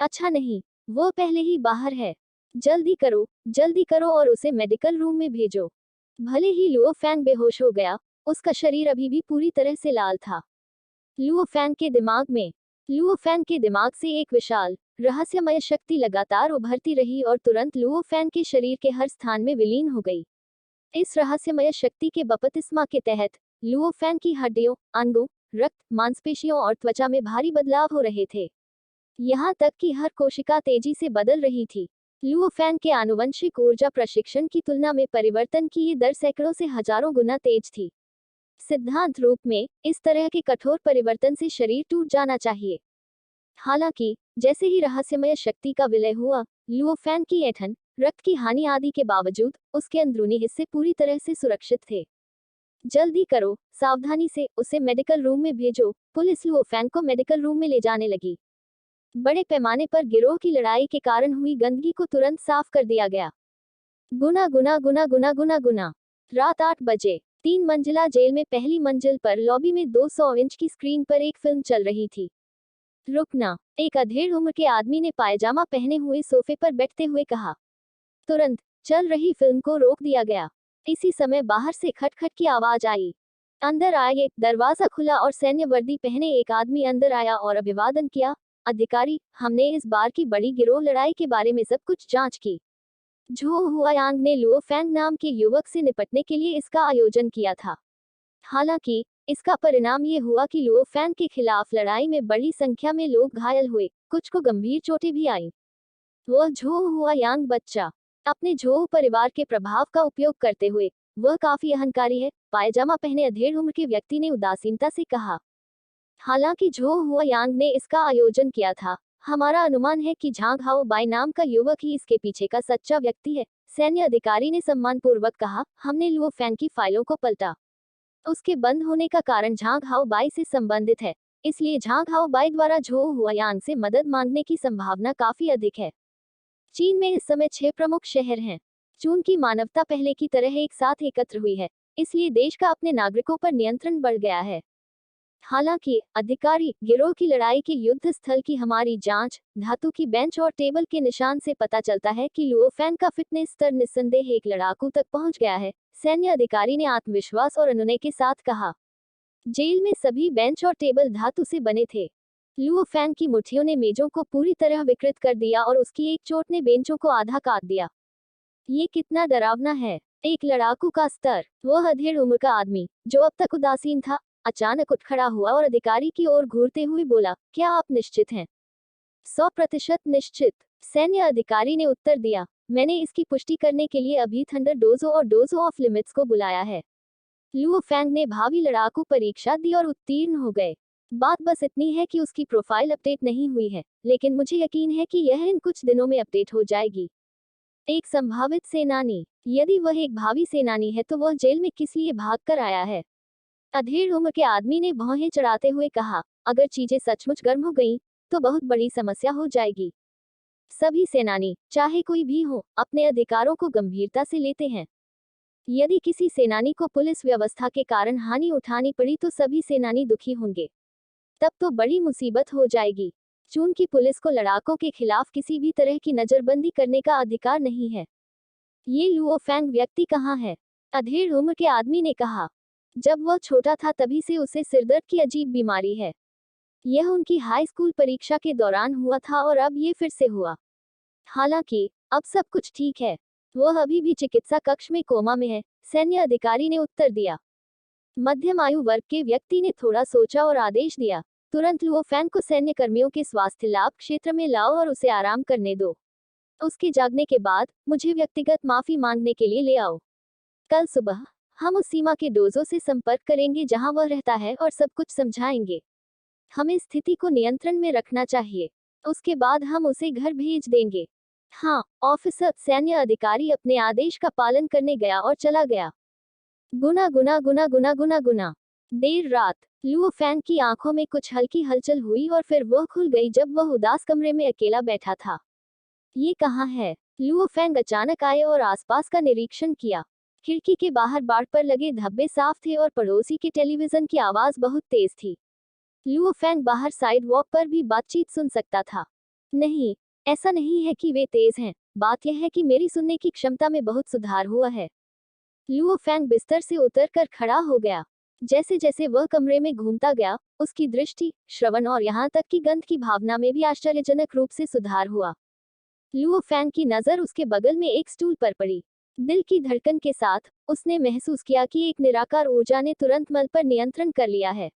अच्छा नहीं, वो पहले ही बाहर है। जल्दी करो और उसे मेडिकल रूम में भेजो। भले ही लुओ फैंग बेहोश हो गया, उसका शरीर अभी भी पूरी तरह से लाल था। लुओ फैंग के दिमाग में लुओ फैंग के दिमाग से एक विशाल रहस्यमय शक्ति लगातार उभरती रही और तुरंत लुओ फैंग के शरीर के हर स्थान में विलीन हो गई। इस रहस्यमय शक्ति के बपतिस्मा के तहत लुओ फैंग की हड्डियों, अंगों, रक्त, मांसपेशियों और त्वचा में भारी बदलाव हो रहे थे। यहाँ तक कि हर कोशिका तेजी से बदल रही थी। लुओ फैंग के आनुवंशिक ऊर्जा प्रशिक्षण की तुलना में परिवर्तन की ये दर सैकड़ों से हजारों गुना तेज थी। सिद्धांत रूप में इस तरह के कठोर परिवर्तन से शरीर टूट जाना चाहिए। हालांकि जैसे ही रहस्यमय शक्ति का विलय हुआ, लुओ फैंग की ऐंठन, रक्त की हानि आदि के बावजूद उसके अंदरूनी हिस्से पूरी तरह से सुरक्षित थे। जल्दी करो, सावधानी से उसे मेडिकल रूम में भेजो। पुलिस लुओ फैंग को मेडिकल रूम में ले जाने लगी। बड़े पैमाने पर गिरोह की लड़ाई के कारण हुई गंदगी को तुरंत साफ कर दिया गया। गुना गुना गुना गुना गुना गुना। रात 8 बजे 3 मंजिला जेल में पहली मंजिल पर लॉबी में 200 इंच की स्क्रीन पर एक फिल्म चल रही थी। रुकना, एक अधेड़ उम्र के आदमी ने पायजामा पहने हुए सोफे पर बैठते हुए कहा। तुरंत चल रही फिल्म को रोक दिया गया। इसी समय बाहर से खटखट की आवाज आई। अंदर आए, दरवाजा खुला और सैन्य वर्दी पहने एक आदमी अंदर आया और अभिवादन किया। अधिकारी, हमने इस बार की बड़ी गिरोह लड़ाई के बारे में सब कुछ जांच की। झो हुआयांग ने लुओ फैंग नाम के युवक से निपटने के लिए इसका आयोजन किया था। हालांकि इसका परिणाम ये हुआ कि लुओ फैंग के खिलाफ लड़ाई में बड़ी संख्या में लोग घायल हुए, कुछ को गंभीर चोटें भी आईं। वह झो हुआयांग बच्चा अपने झो परिवार के प्रभाव का उपयोग करते हुए, वह काफी अहंकारी है, पायजामा पहने अधेड़ उम्र के व्यक्ति ने उदासीनता से कहा। हालांकि झो हुआयांग ने इसका आयोजन किया था, हमारा अनुमान है कि झांग हाओ बाई नाम का युवक ही इसके पीछे का सच्चा व्यक्ति है, सैन्य अधिकारी ने सम्मानपूर्वक कहा। हमने लुओ फैंग की फाइलों को पलटा। उसके बंद होने का कारण झांग हाओ बाई से संबंधित है, इसलिए झांग हाओ बाई द्वारा झो हुआयांग से मदद मांगने की संभावना काफी अधिक है। चीन में इस समय 6 प्रमुख शहर हैं। चून की मानवता पहले की तरह एक साथ एकत्र हुई है, इसलिए देश का अपने नागरिकों पर नियंत्रण बढ़ गया है। हालांकि अधिकारी, गिरोह की लड़ाई के युद्ध स्थल की हमारी जांच, धातु की बेंच और टेबल के निशान से पता चलता है कि लुओ फैंग का फिटनेस स्तर निस्संदेह एक लड़ाकू तक पहुंच गया है, सैन्य अधिकारी ने आत्मविश्वास और अनुनय के साथ कहा। जेल में सभी बेंच और टेबल धातु से बने थे। लुओ फैंग की मुट्ठियों ने मेजों को पूरी तरह विकृत कर दिया और उसकी एक चोट ने बेंचों को आधा काट दिया। ये कितना डरावना है, एक लड़ाकू का स्तर। वह अधेड़ उम्र का आदमी, जो अब तक उदासीन था, अचानक उठ खड़ा हुआ और अधिकारी की ओर घूरते हुए बोला, क्या आप निश्चित हैं? 100% निश्चित, सैन्य अधिकारी ने उत्तर दिया। मैंने इसकी पुष्टि करने के लिए अभी थंडर डोजो और डोजो ऑफ लिमिट्स को बुलाया है। लुओ फैंग ने भावी लड़ाकू परीक्षा दी और उत्तीर्ण हो गए। बात बस इतनी है कि उसकी प्रोफाइल अपडेट नहीं हुई है, लेकिन मुझे यकीन है कि यह इन कुछ दिनों में अपडेट हो जाएगी। एक संभावित सेनानी, यदि वह एक भावी सेनानी है तो वह जेल में किस लिए भाग कर आया है? अधेड़ उम्र के आदमी ने भौहें चढ़ाते हुए कहा। अगर चीजें सचमुच गर्म हो गईं, तो बहुत बड़ी समस्या हो जाएगी। सभी सेनानी, चाहे कोई भी हो, अपने अधिकारों को गंभीरता से लेते हैं। यदि किसी सेनानी को पुलिस व्यवस्था के कारण हानि उठानी पड़ी तो सभी सेनानी दुखी होंगे। तब तो बड़ी मुसीबत हो जाएगी। चून की पुलिस को लड़ाकों के खिलाफ किसी भी तरह की नजरबंदी करने का अधिकार नहीं है। ये लुओ फैंग व्यक्ति कहाँ है? अधेड़ उम्र के आदमी ने कहा। जब वह छोटा था तभी से उसे सिरदर्द की अजीब बीमारी है। यह उनकी हाई स्कूल परीक्षा के दौरान हुआ था और अब ये फिर से हुआ। हालांकि अब सब कुछ ठीक है। वह अभी भी चिकित्सा कक्ष में कोमा में है, सैन्य अधिकारी ने उत्तर दिया। मध्यम आयु वर्ग के व्यक्ति ने थोड़ा सोचा और आदेश दिया। तुरंत लुओ फैंग को सैन्य कर्मियों के स्वास्थ्य लाभ क्षेत्र में लाओ और उसे आराम करने दो। उसके जागने के बाद मुझे व्यक्तिगत माफी मांगने के लिए ले आओ। कल सुबह हम उस सीमा के डोजो से संपर्क करेंगे जहां वह रहता है और सब कुछ समझाएंगे। हमें स्थिति को नियंत्रण में रखना चाहिए। उसके बाद हम उसे घर भेज देंगे। हाँ ऑफिसर, सैन्य अधिकारी अपने आदेश का पालन करने गया और चला गया। गुना गुना गुना गुना गुना गुना। देर रात लुओ फैंग की आंखों में कुछ हल्की हलचल हुई और फिर वह खुल गई जब वह उदास कमरे में अकेला बैठा था। ये कहाँ है? लुओ फैंग अचानक आए और आसपास का निरीक्षण किया। खिड़की के बाहर बाड़ पर लगे धब्बे साफ थे और पड़ोसी के टेलीविजन की आवाज बहुत तेज थी। लुओ फैंग बाहर साइड वॉक पर भी बातचीत सुन सकता था। नहीं, ऐसा नहीं है कि वे तेज हैं, बात यह है कि मेरी सुनने की क्षमता में बहुत सुधार हुआ है। लुओ फैंग बिस्तर से उतरकर खड़ा हो गया। जैसे जैसे वह कमरे में घूमता गया, उसकी दृष्टि, श्रवण और यहाँ तक कि गंध की भावना में भी आश्चर्यजनक रूप से सुधार हुआ। लुओ फैंग की नजर उसके बगल में एक स्टूल पर पड़ी। दिल की धड़कन के साथ उसने महसूस किया कि एक निराकार ऊर्जा ने तुरंत मल पर नियंत्रण कर लिया है।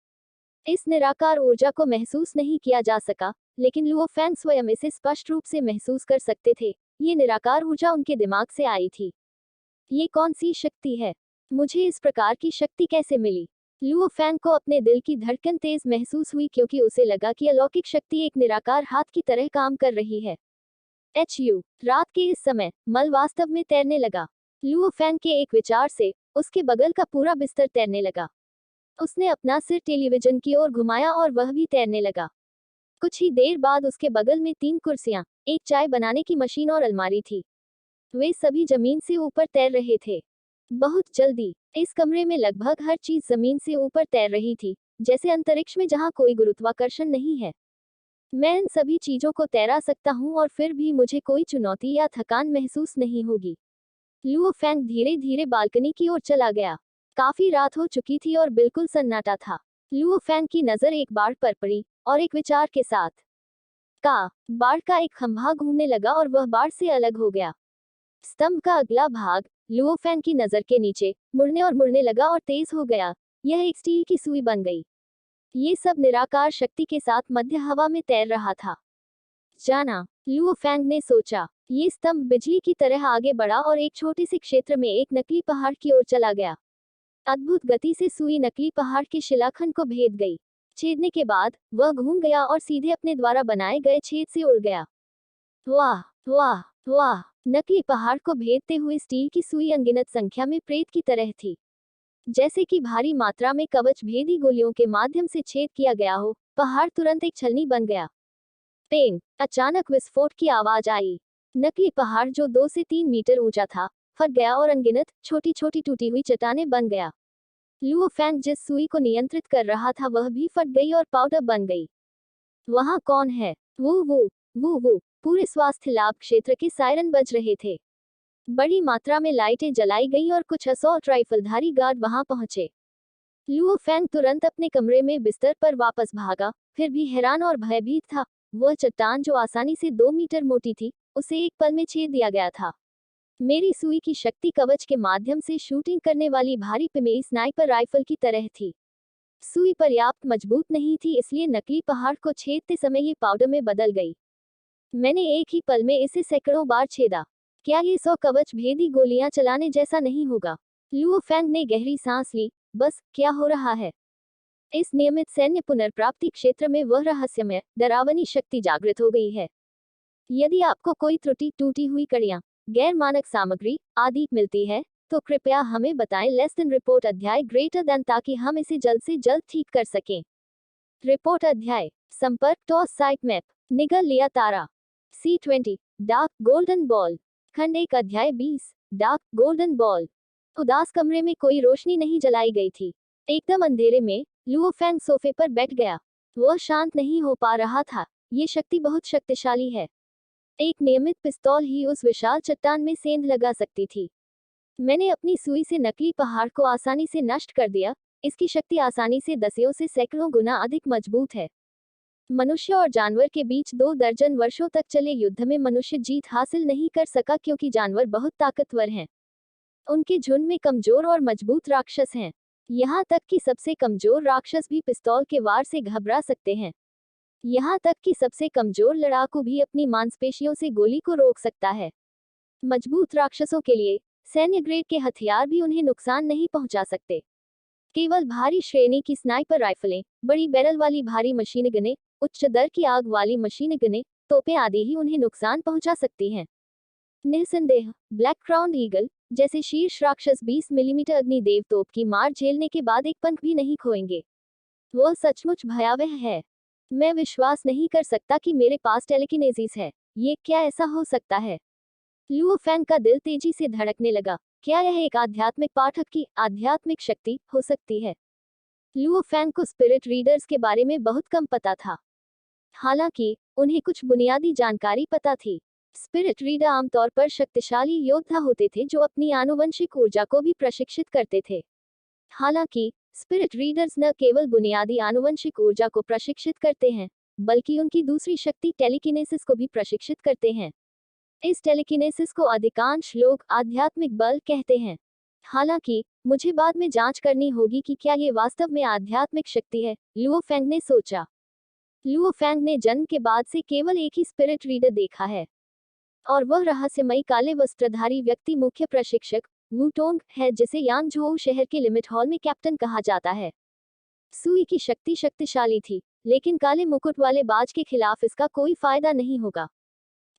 इस निराकार ऊर्जा को महसूस नहीं किया जा सका, लेकिन लुओ फैंग स्वयं इसे स्पष्ट रूप से महसूस कर सकते थे। ये निराकार ऊर्जा उनके दिमाग से आई थी। ये कौन सी शक्ति है? मुझे इस प्रकार की शक्ति कैसे मिली? लुओ फैंग को अपने दिल की धड़कन तेज महसूस हुई क्योंकि उसे लगा कि अलौकिक शक्ति एक निराकार हाथ की तरह काम कर रही है। रात के इस समय मल वास्तव में तैरने लगा। लुओ फैंग के एक विचार से उसके बगल का पूरा बिस्तर तैरने लगा। उसने अपना सिर टेलीविजन की ओर घुमाया और वह भी तैरने लगा। कुछ ही देर बाद उसके बगल में 3 कुर्सियां, एक चाय बनाने की मशीन और अलमारी थी। वे सभी जमीन से ऊपर तैर रहे थे। बहुत जल्दी इस कमरे में लगभग हर चीज जमीन से ऊपर तैर रही थी, जैसे अंतरिक्ष में जहां कोई गुरुत्वाकर्षण नहीं है। मैं इन सभी चीजों को तैरा सकता हूं और फिर भी मुझे कोई चुनौती या थकान महसूस नहीं होगी। लुओ फैंग धीरे धीरे बालकनी की ओर चला गया। काफी रात हो चुकी थी और बिल्कुल सन्नाटा था। लुओ फैंग की नजर एक बाड़ पर पड़ी और एक विचार के साथ बाड़ का एक खंभा घूमने लगा और वह बाड़ से अलग हो गया। स्तंभ का अगला भाग लुओ फैंग की नजर के नीचे मुड़ने लगा और तेज हो गया। यह एक स्टील की सुई बन गई। ये सब निराकार शक्ति के साथ मध्य हवा में तैर रहा था। जाना, लुओ फैंग ने सोचा। ये स्तंभ बिजली की तरह आगे बढ़ा और एक छोटे से क्षेत्र में एक नकली पहाड़ की ओर चला गया। अद्भुत गति से सुई नकली पहाड़ के शिलाखंड को भेद गई। छेदने के बाद वह घूम गया और सीधे अपने द्वारा बनाए गए छेद से उड़ गया। वाह वाह वाह! नकली पहाड़ को भेदते हुए स्टील की सुई अनगिनत संख्या में प्रेत की तरह थी। जैसे कि भारी मात्रा में कवच भेदी गोलियों के माध्यम से छेद किया गया हो। पहाड़ तुरंत एक छलनी बन गया। पेंग! अचानक विस्फोट की आवाज आई। नकली पहाड़ जो 2 से 3 मीटर ऊंचा था, फट गया और अनगिनत छोटी छोटी टूटी हुई चट्टानें बन गया। लुओ फैंग जिस सुई को नियंत्रित कर रहा था वह भी फट गई और पाउडर बन गई। वहां कौन है? वो पूरे स्वास्थ्य लाभ क्षेत्र के सायरन बज रहे थे। बड़ी मात्रा में लाइटें जलाई गईं और कुछ असॉल्ट राइफलधारी गार्ड वहां पहुंचे। लुओ फैंग तुरंत अपने कमरे में बिस्तर पर वापस भागा, फिर भी हैरान और भयभीत था। वह चट्टान जो आसानी से 2 मीटर मोटी थी, उसे एक पल में छेद दिया गया था। मेरी सुई की शक्ति कवच के माध्यम से शूटिंग करने वाली भारी पिमेई स्नाइपर राइफल की तरह थी। सुई पर्याप्त मजबूत नहीं थी, इसलिए नकली पहाड़ को छेदते समय ये पाउडर में बदल गई। मैंने एक ही पल में इसे सैकड़ों बार छेदा। क्या ये 100 कवच भेदी गोलियां चलाने जैसा नहीं होगा? लुओ फैंग ने गहरी सांस ली। बस, क्या हो रहा है? इस नियमित सैन्य पुनर्प्राप्ति क्षेत्र में वह रहस्यमय, डरावनी शक्ति जागृत हो गई है। यदि आपको कोई त्रुटि, टूटी हुई कड़ियां, गैर मानक सामग्री आदि मिलती है, तो कृपया हमें बताएं। लेस देन रिपोर्ट अध्याय ग्रेटर देन, ताकि हम इसे जल्द से जल्द ठीक कर सकें। रिपोर्ट अध्याय संपर्क टॉस साइट मैप निगल लिया तारा C20 डार्क गोल्डन बॉल खंड 1 अध्याय 20 डार्क गोल्डन बॉल। उदास कमरे में कोई रोशनी नहीं जलाई गई थी। एकदम अंधेरे में लुओ फैंग सोफे पर बैठ गया। वह शांत नहीं हो पा रहा था। ये शक्ति बहुत शक्तिशाली है। एक नियमित पिस्तौल ही उस विशाल चट्टान में सेंध लगा सकती थी। मैंने अपनी सुई से नकली पहाड़ को आसानी से नष्ट कर दिया। इसकी शक्ति आसानी से दसियों से सैकड़ों गुना अधिक मजबूत है। मनुष्य और जानवर के बीच 2 दर्जन वर्षों तक चले युद्ध में मनुष्य जीत हासिल नहीं कर सका क्योंकि जानवर बहुत ताकतवर हैं। उनके झुंड में कमजोर और मजबूत राक्षस हैं। यहाँ तक कि सबसे कमजोर राक्षस भी पिस्तौल के वार से घबरा सकते हैं। यहाँ तक कि सबसे कमजोर लड़ाकू भी अपनी मांसपेशियों से गोली को रोक सकता है। मजबूत राक्षसों के लिए सैन्य ग्रेड के हथियार भी उन्हें नुकसान नहीं पहुंचा सकते। केवल भारी श्रेणी की स्नाइपर राइफलें, बड़ी बैरल वाली भारी मशीन गनें, उच्च दर की आग वाली मशीन गनें, तोपें आदि ही उन्हें नुकसान पहुंचा सकती हैं। निस्संदेह ब्लैक क्राउन ईगल जैसे शीर्ष राक्षस 20 मिलीमीटर अग्निदेव तोप की मार झेलने के बाद एक पंख भी नहीं खोएंगे। वह सचमुच भयावह है। मैं विश्वास नहीं कर सकता कि मेरे पास टेलीकिनेसिस है। ये क्या ऐसा हो सकता है? लुओ फैंग का दिल तेजी से धड़कने लगा। क्या यह एक आध्यात्मिक पाठक की आध्यात्मिक शक्ति हो सकती है? लुओ फैंग को स्पिरिट रीडर्स के बारे में बहुत कम पता था। हालांकि उन्हें कुछ बुनियादी जानकारी पता थी। स्पिरिट रीडर आमतौर पर शक्तिशाली योद्धा होते थे जो अपनी आनुवंशिक ऊर्जा को भी प्रशिक्षित करते थे। हालांकि स्पिरिट रीडर्स न केवल बुनियादी आनुवंशिक ऊर्जा को प्रशिक्षित करते हैं, बल्कि उनकी दूसरी शक्ति टेलीकिनेसिस को भी प्रशिक्षित करते हैं। इस टेलीकिनेसिस को अधिकांश लोग आध्यात्मिक बल कहते हैं। हालांकि मुझे बाद में जांच करनी होगी कि क्या ये वास्तव में आध्यात्मिक शक्ति है, लुओ फेंग ने सोचा। लुओ फेंग ने जन्म के बाद से केवल एक ही स्पिरिट रीडर देखा है, और वह रहस्यमयी काले वस्त्रधारी व्यक्ति मुख्य प्रशिक्षक वुटोंग है, जिसे यांगझोउ शहर के लिमिट हॉल में कैप्टन कहा जाता है। सुई की शक्ति शक्तिशाली थी, लेकिन काले मुकुट वाले बाज के खिलाफ इसका कोई फायदा नहीं होगा।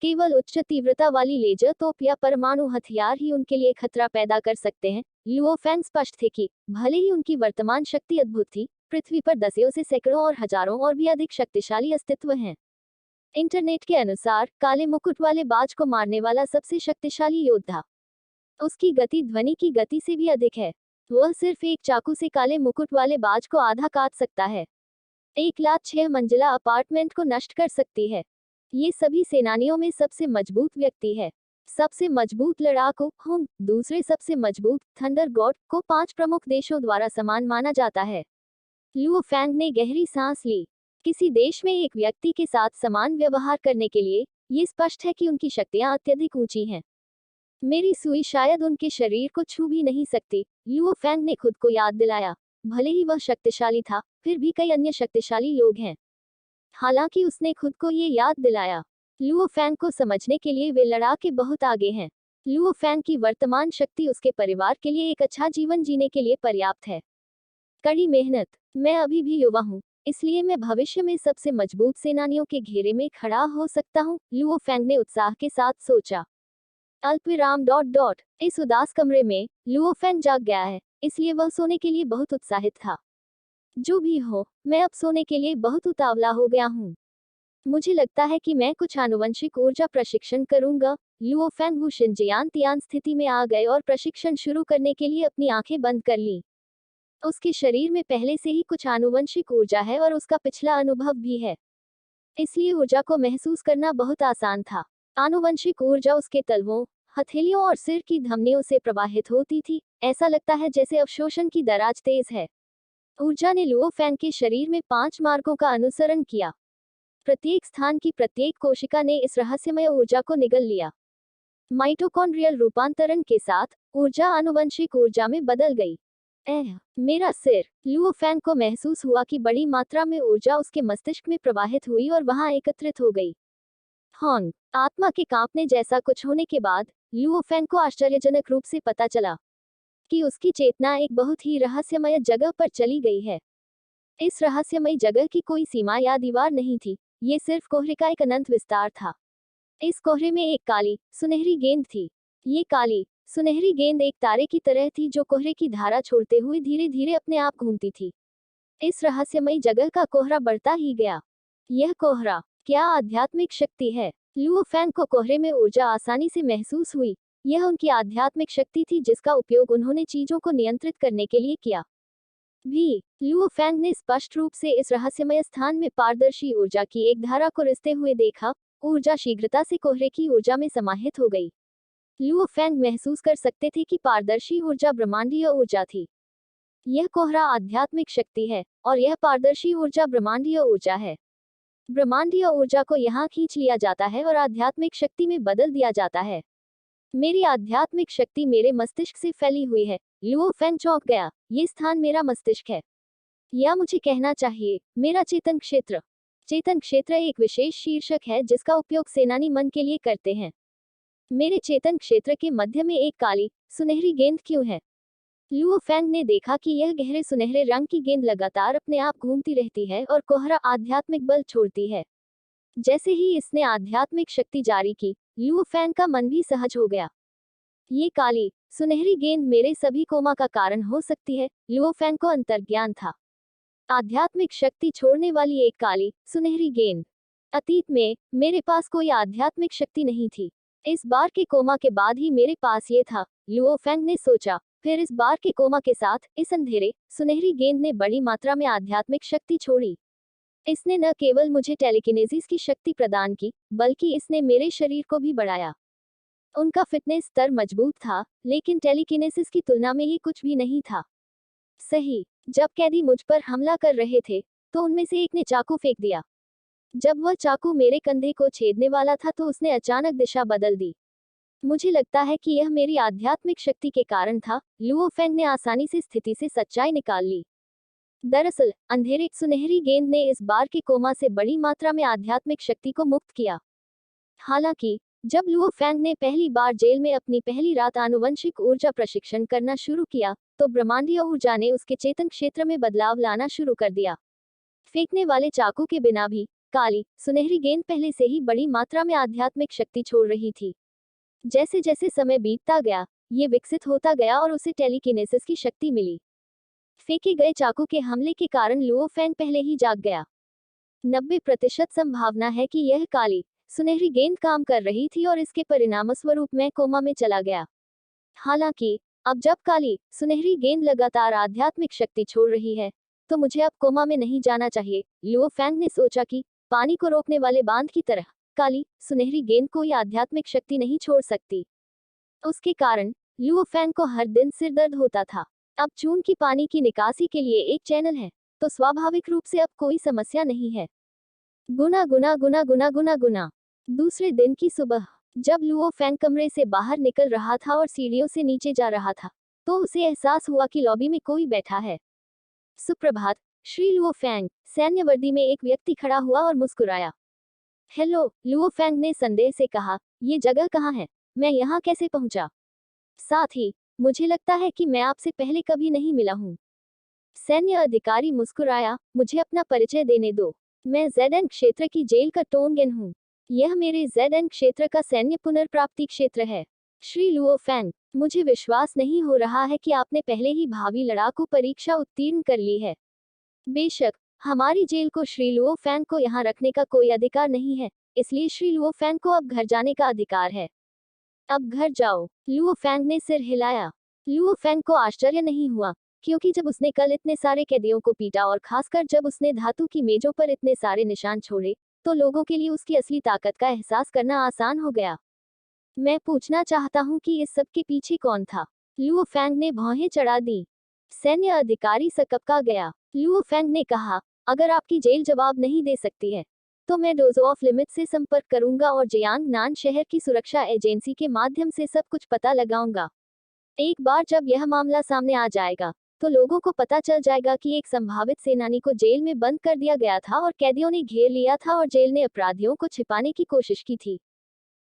केवल उच्च तीव्रता वाली लेजर तोप या परमाणु हथियार ही उनके लिए खतरा पैदा कर सकते हैं। लुओ फेंग स्पष्ट थे कि भले ही उनकी वर्तमान शक्ति अद्भुत थी, पृथ्वी पर दसियों से सैकड़ों और हजारों और भी अधिक शक्तिशाली अस्तित्व हैं। इंटरनेट के अनुसार काले मुकुट वाले बाज को मारने वाला सबसे शक्तिशाली योद्धा, उसकी गति ध्वनि की गति से भी अधिक है। वह सिर्फ एक चाकू से काले मुकुट वाले बाज को आधा काट सकता है। 1,06 मंजिला अपार्टमेंट को नष्ट कर सकती है। ये सभी सेनानियों में सबसे मजबूत व्यक्ति है। सबसे मजबूत लड़ाकू हुंग, दूसरे सबसे मजबूत थंडर गॉड को 5 प्रमुख देशों द्वारा समान माना जाता है। लुओ फेंग ने गहरी सांस ली। किसी देश में एक व्यक्ति के साथ समान व्यवहार करने के लिए ये स्पष्ट है कि उनकी शक्तियां अत्यधिक ऊंची हैं। मेरी सुई शायद उनके शरीर को छू भी नहीं सकती, लुओ फेंग ने खुद को याद दिलाया। भले ही वह शक्तिशाली था, फिर भी कई अन्य शक्तिशाली लोग हैं। हालांकि उसने खुद को ये याद दिलाया। लुओ फेंग को समझने के लिए वे लड़ाई के बहुत आगे हैं। लुओ फेंग की वर्तमान शक्ति उसके परिवार के लिए एक अच्छा जीवन जीने के लिए पर्याप्त है। कड़ी मेहनत। मैं अभी भी युवा हूँ, इसलिए मैं भविष्य में सबसे मजबूत सेनानियों के घेरे में खड़ा हो सकता हूँ, लुओ फेंग ने उत्साह के साथ सोचा। अल्पविराम इस उदास कमरे में लुओ फेंग जाग गया है, इसलिए वह सोने के लिए बहुत उत्साहित था। जो भी हो, मैं अब सोने के लिए बहुत उतावला हो गया हूँ। मुझे लगता है कि मैं कुछ आनुवंशिक ऊर्जा प्रशिक्षण करूंगा। लुओ फेंग वु शिनजियान तियान स्थिति में आ गए और प्रशिक्षण शुरू करने के लिए अपनी आंखें बंद कर ली। उसके शरीर में पहले से ही कुछ आनुवंशिक ऊर्जा है और उसका पिछला अनुभव भी है, इसलिए ऊर्जा को महसूस करना बहुत आसान था। आनुवंशिक ऊर्जा उसके तलवों, हथेलियों और सिर की धमनियों से प्रवाहित होती थी। ऐसा लगता है जैसे अवशोषण की दर आज तेज है। ऊर्जा ने लुओ फेंग के शरीर में 5 मार्गों का अनुसरण किया। प्रत्येक स्थान की प्रत्येक कोशिका ने इस रहस्यमय ऊर्जा को निगल लिया। माइटोकॉन्ड्रियल रूपांतरण के साथ ऊर्जा आनुवंशिक ऊर्जा में बदल गई। मेरा सिर। लुओ फेंग को महसूस हुआ कि बड़ी मात्रा में ऊर्जा उसके मस्तिष्क में प्रवाहित हुई और वहां एकत्रित हो गई। हॉन्ग, आत्मा के कांपने जैसा कुछ होने के बाद लुओ फेंग को आश्चर्यजनक रूप से पता चला कि उसकी चेतना एक बहुत ही रहस्यमय जगह पर चली गई है। इस रहस्यमय जगह की कोई सीमा या दीवार नहीं थी, ये सिर्फ कोहरे का एक अनंत विस्तार था। इस कोहरे में एक काली, सुनहरी गेंद थी। ये काली, सुनहरी गेंद एक तारे की तरह थी जो कोहरे की धारा छोड़ते हुए धीरे धीरे अपने आप घूमती थी। इस रहस्यमय जगह का कोहरा बढ़ता ही गया। यह कोहरा क्या आध्यात्मिक शक्ति है? लुओ फेंग को कोहरे में ऊर्जा आसानी से महसूस हुई। यह उनकी आध्यात्मिक शक्ति थी जिसका उपयोग उन्होंने चीजों को नियंत्रित करने के लिए किया। लुओ फेंग ने स्पष्ट रूप से इस रहस्यमय स्थान में पारदर्शी ऊर्जा की एक धारा को रिसते हुए देखा। ऊर्जा शीघ्रता से कोहरे की ऊर्जा में समाहित हो गई। लुओ फेंग महसूस कर सकते थे कि पारदर्शी ऊर्जा ब्रह्मांडीय ऊर्जा थी। यह कोहरा आध्यात्मिक शक्ति है और यह पारदर्शी ऊर्जा ब्रह्मांडीय ऊर्जा है। ब्रह्मांडीय ऊर्जा को यहाँ खींच लिया जाता है और आध्यात्मिक शक्ति में बदल दिया जाता है। मेरी आध्यात्मिक शक्ति मेरे मस्तिष्क से फैली हुई है। लुओ फेंग चौंक गया। ये स्थान मेरा मस्तिष्क है, या मुझे कहना चाहिए मेरा चेतन क्षेत्र। चेतन क्षेत्र एक विशेष शीर्षक है जिसका उपयोग सेनानी मन के लिए करते हैं। मेरे चेतन क्षेत्र के मध्य में एक काली, सुनहरी गेंद क्यों है? लुओ फेंग ने देखा कि यह गहरे सुनहरे रंग की गेंद लगातार अपने आप घूमती रहती है और कोहरा आध्यात्मिक बल छोड़ती है। जैसे ही इसने आध्यात्मिक शक्ति जारी की, लुओ फैंग का मन भी सहज हो गया। ये काली सुनहरी गेंद मेरे सभी कोमा का कारण हो सकती है। लुओ फैंग को अंतर्ज्ञान था। आध्यात्मिक शक्ति छोड़ने वाली एक काली सुनहरी गेंद। अतीत में मेरे पास कोई आध्यात्मिक शक्ति नहीं थी। इस बार के कोमा के बाद ही मेरे पास ये था, लुओ फैंग ने सोचा। फिर इस बार के कोमा के साथ इस अंधेरे सुनहरी गेंद ने बड़ी मात्रा में आध्यात्मिक शक्ति छोड़ी। इसने न केवल मुझे टेलीकिनेसिस की शक्ति प्रदान की, बल्कि इसने मेरे शरीर को भी बढ़ाया। उनका फिटनेस स्तर मजबूत था, लेकिन टेलीकिनेसिस की तुलना में ही कुछ भी नहीं था। सही, जब कैदी मुझ पर हमला कर रहे थे, तो उनमें से एक ने चाकू फेंक दिया। जब वह चाकू मेरे कंधे को छेदने वाला था तो उसने अचानक दिशा बदल दी। मुझे लगता है कि यह मेरी आध्यात्मिक शक्ति के कारण था। लुओ फैंग ने आसानी से स्थिति से सच्चाई निकाल ली। दरअसल अंधेरे सुनहरी गेंद ने इस बार के कोमा से बड़ी मात्रा में आध्यात्मिक शक्ति को मुक्त किया। हालांकि जब लुओ फैंग ने पहली बार जेल में अपनी पहली रात आनुवंशिक ऊर्जा प्रशिक्षण करना शुरू किया, तो ब्रह्मांडीय ऊर्जा ने उसके चेतन क्षेत्र में बदलाव लाना शुरू कर दिया। फेंकने वाले चाकू के बिना भी काली सुनहरी गेंद पहले से ही बड़ी मात्रा में आध्यात्मिक शक्ति छोड़ रही थी। जैसे जैसे समय बीतता गया, ये विकसित होता गया और उसे टेलीकिनेसिस की शक्ति मिली। फेंके गए चाकू के हमले के कारण लुओ फैंग पहले ही जाग गया। 90% संभावना है कि यह काली सुनहरी गेंद काम कर रही थी और इसके परिणामस्वरूप मैं कोमा में चला गया। हालांकि अब जब काली सुनहरी गेंद लगातार आध्यात्मिक शक्ति छोड़ रही है, तो मुझे अब कोमा में नहीं जाना चाहिए। लुओ फैंग ने सोचा कि पानी को रोकने वाले बांध की तरह काली सुनहरी गेंद कोई आध्यात्मिक शक्ति नहीं छोड़ सकती। उसके कारण लुओ फैंग को हर दिन सिरदर्द होता था। अब चूंकि पानी की निकासी के लिए एक चैनल है, तो स्वाभाविक रूप से अब कोई समस्या नहीं है। गुना गुना गुना गुना गुना गुना। दूसरे दिन की सुबह जब लुओ फैंग कमरे से बाहर निकल रहा था और सीढ़ियों से नीचे जा रहा था, तो उसे एहसास हुआ कि लॉबी में कोई बैठा है। सुप्रभात श्री लुओ फैंग। सैन्य वर्दी में एक व्यक्ति खड़ा हुआ और मुस्कुराया। हेलो, लुओ फैंग ने संदेह से कहा, ये जगह कहाँ है? मैं यहाँ कैसे पहुंचा? साथ ही मुझे लगता है कि मैं आपसे पहले कभी नहीं मिला हूँ। सैन्य अधिकारी मुस्कुराया, मुझे अपना परिचय देने दो। मैं जेडएन क्षेत्र की जेल का टोंगेन हूँ। यह मेरे जेडएन क्षेत्र का सैन्य पुनर्प्राप्ति क्षेत्र है। श्री लुओ फैंग, मुझे विश्वास नहीं हो रहा है कि आपने पहले ही भावी लड़ाकू परीक्षा उत्तीर्ण कर ली है। बेशक, हमारी जेल को श्री लुओ फैंग को यहाँ रखने का कोई अधिकार नहीं है, इसलिए श्री लुओ फैंग को अब घर जाने का अधिकार है। अब घर जाओ। लुओ फैंग ने सिर हिलाया। लुओ फैंग को आश्चर्य नहीं हुआ, क्योंकि जब उसने कल इतने सारे कैदियों को पीटा और खासकर जब उसने धातु की मेजों पर इतने सारे निशान छोड़े, तो लोगों के लिए उसकी असली ताकत का एहसास करना आसान हो गया। मैं पूछना चाहता हूँ कि इस सब के पीछे कौन था? लुओ फैंग ने भौहें चढ़ा दी। सैन्य अधिकारी सकपका गया। लुओ फैंग ने कहा, अगर आपकी जेल जवाब नहीं दे सकती है, तो मैं डोजो ऑफ लिमिट से संपर्क करूंगा और जियांग नान शहर की सुरक्षा एजेंसी के माध्यम से सब कुछ पता लगाऊंगा। एक बार जब यह मामला सामने आ जाएगा, तो लोगों को पता चल जाएगा कि एक संभावित सेनानी को जेल में बंद कर दिया गया था और कैदियों ने घेर लिया था और जेल ने अपराधियों को छिपाने की कोशिश की थी।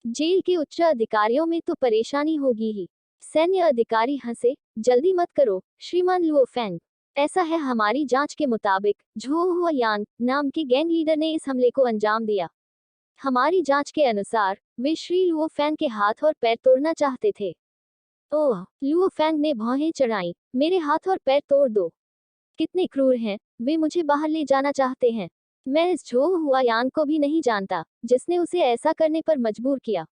जेल के उच्च अधिकारियों में तो परेशानी होगी ही। सैन्य अधिकारी हंसे, जल्दी मत करो श्रीमान लुओ फैंग। ऐसा है, हमारी जांच के मुताबिक झो हुआ यांग नाम के गैंग लीडर ने इस हमले को अंजाम दिया। हमारी जांच के अनुसार वे श्री लुओ फैंग के हाथ और पैर तोड़ना चाहते थे। ओह, लुओ फैंग ने भौहें चढ़ाई, मेरे हाथ और पैर तोड़ दो। कितने क्रूर हैं, वे मुझे बाहर ले जाना चाहते हैं। मैं इस झो हुआ यांग को भी नहीं जानता, जिसने उसे ऐसा करने पर मजबूर किया।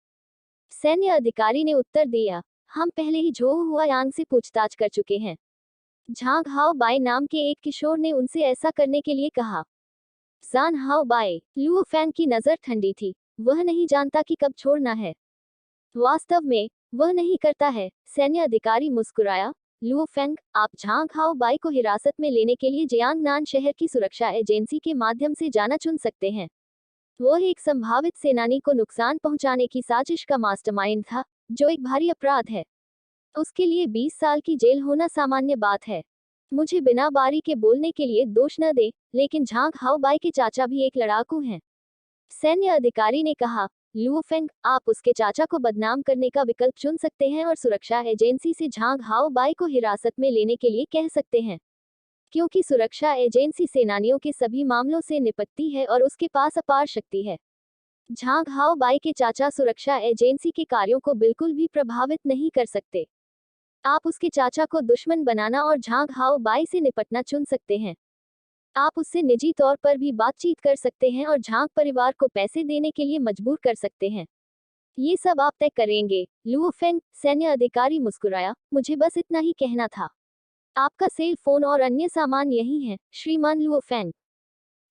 सैन्य अधिकारी ने उत्तर दिया, हम पहले ही झो हुआ यांग से पूछताछ कर चुके हैं। झांग हाओ बाई नाम के एक किशोर ने उनसे ऐसा करने के लिए कहा। जान हाओ बाई। लुओ फैंग की नजर ठंडी थी, वह नहीं जानता कि कब छोड़ना है। वास्तव में वह नहीं करता है। सैन्य अधिकारी मुस्कुराया, लुओ फैंग, आप झांग हाओ बाई को हिरासत में लेने के लिए जियांग नान शहर की सुरक्षा एजेंसी के माध्यम से जाना चुन सकते हैं। वह एक संभावित सेनानी को नुकसान पहुंचाने की साजिश का मास्टरमाइंड था, जो एक भारी अपराध है। उसके लिए 20 साल की जेल होना सामान्य बात है। मुझे बिना बारी के बोलने के लिए दोष न दे, लेकिन झांग हाओ बाई के चाचा भी एक लड़ाकू हैं। सैन्य अधिकारी ने कहा, लुओ फैंग, आप उसके चाचा को बदनाम करने का विकल्प चुन सकते हैं और सुरक्षा एजेंसी से झांग हाओ बाई को हिरासत में लेने के लिए कह सकते हैं, क्योंकि सुरक्षा एजेंसी सेनानियों के सभी मामलों से निपटती है और उसके पास अपार शक्ति है। झांग हाओ बाई के चाचा सुरक्षा एजेंसी के कार्यों को बिल्कुल भी प्रभावित नहीं कर सकते। आप उसके चाचा को दुश्मन बनाना और झांग हाओ बाई से निपटना चुन सकते हैं। आप उससे निजी तौर पर भी बातचीत कर सकते हैं और झांग परिवार को पैसे देने के लिए मजबूर कर सकते हैं। ये सब आप तय करेंगे। लुओ फेंग सैन्य अधिकारी मुस्कुराया, मुझे बस इतना ही कहना था। आपका सेल फोन और अन्य सामान यही हैं, श्रीमान लुओ फेंग।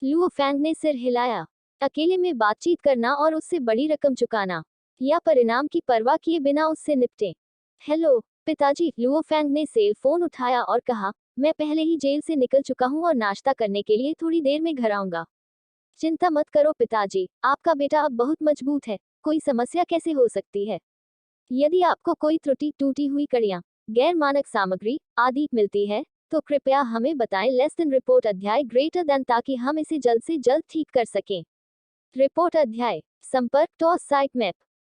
लुओ फेंग ने सिर हिलाया। अकेले में बातचीत करना और उससे बड़ी रकम चुकाना, या परिणाम की परवाह किए बिना उससे निपटें। हेलो पिताजी, लुओ फेंग ने सेल फोन उठाया और कहा, मैं पहले ही जेल से निकल चुका हूँ और नाश्ता करने के लिए थोड़ी देर में घर आऊंगा। चिंता मत करो पिताजी, आपका बेटा अब बहुत मजबूत है, कोई समस्या कैसे हो सकती है। यदि आपको कोई त्रुटि, टूटी हुई कड़ियाँ, गैर मानक सामग्री आदि मिलती है तो कृपया हमें बताएं। लेस देन रिपोर्ट अध्याय ग्रेटर देन, ताकि हम इसे जल्द से जल्द ठीक कर सकें। रिपोर्ट अध्याय संपर्क टॉस साइट मैप।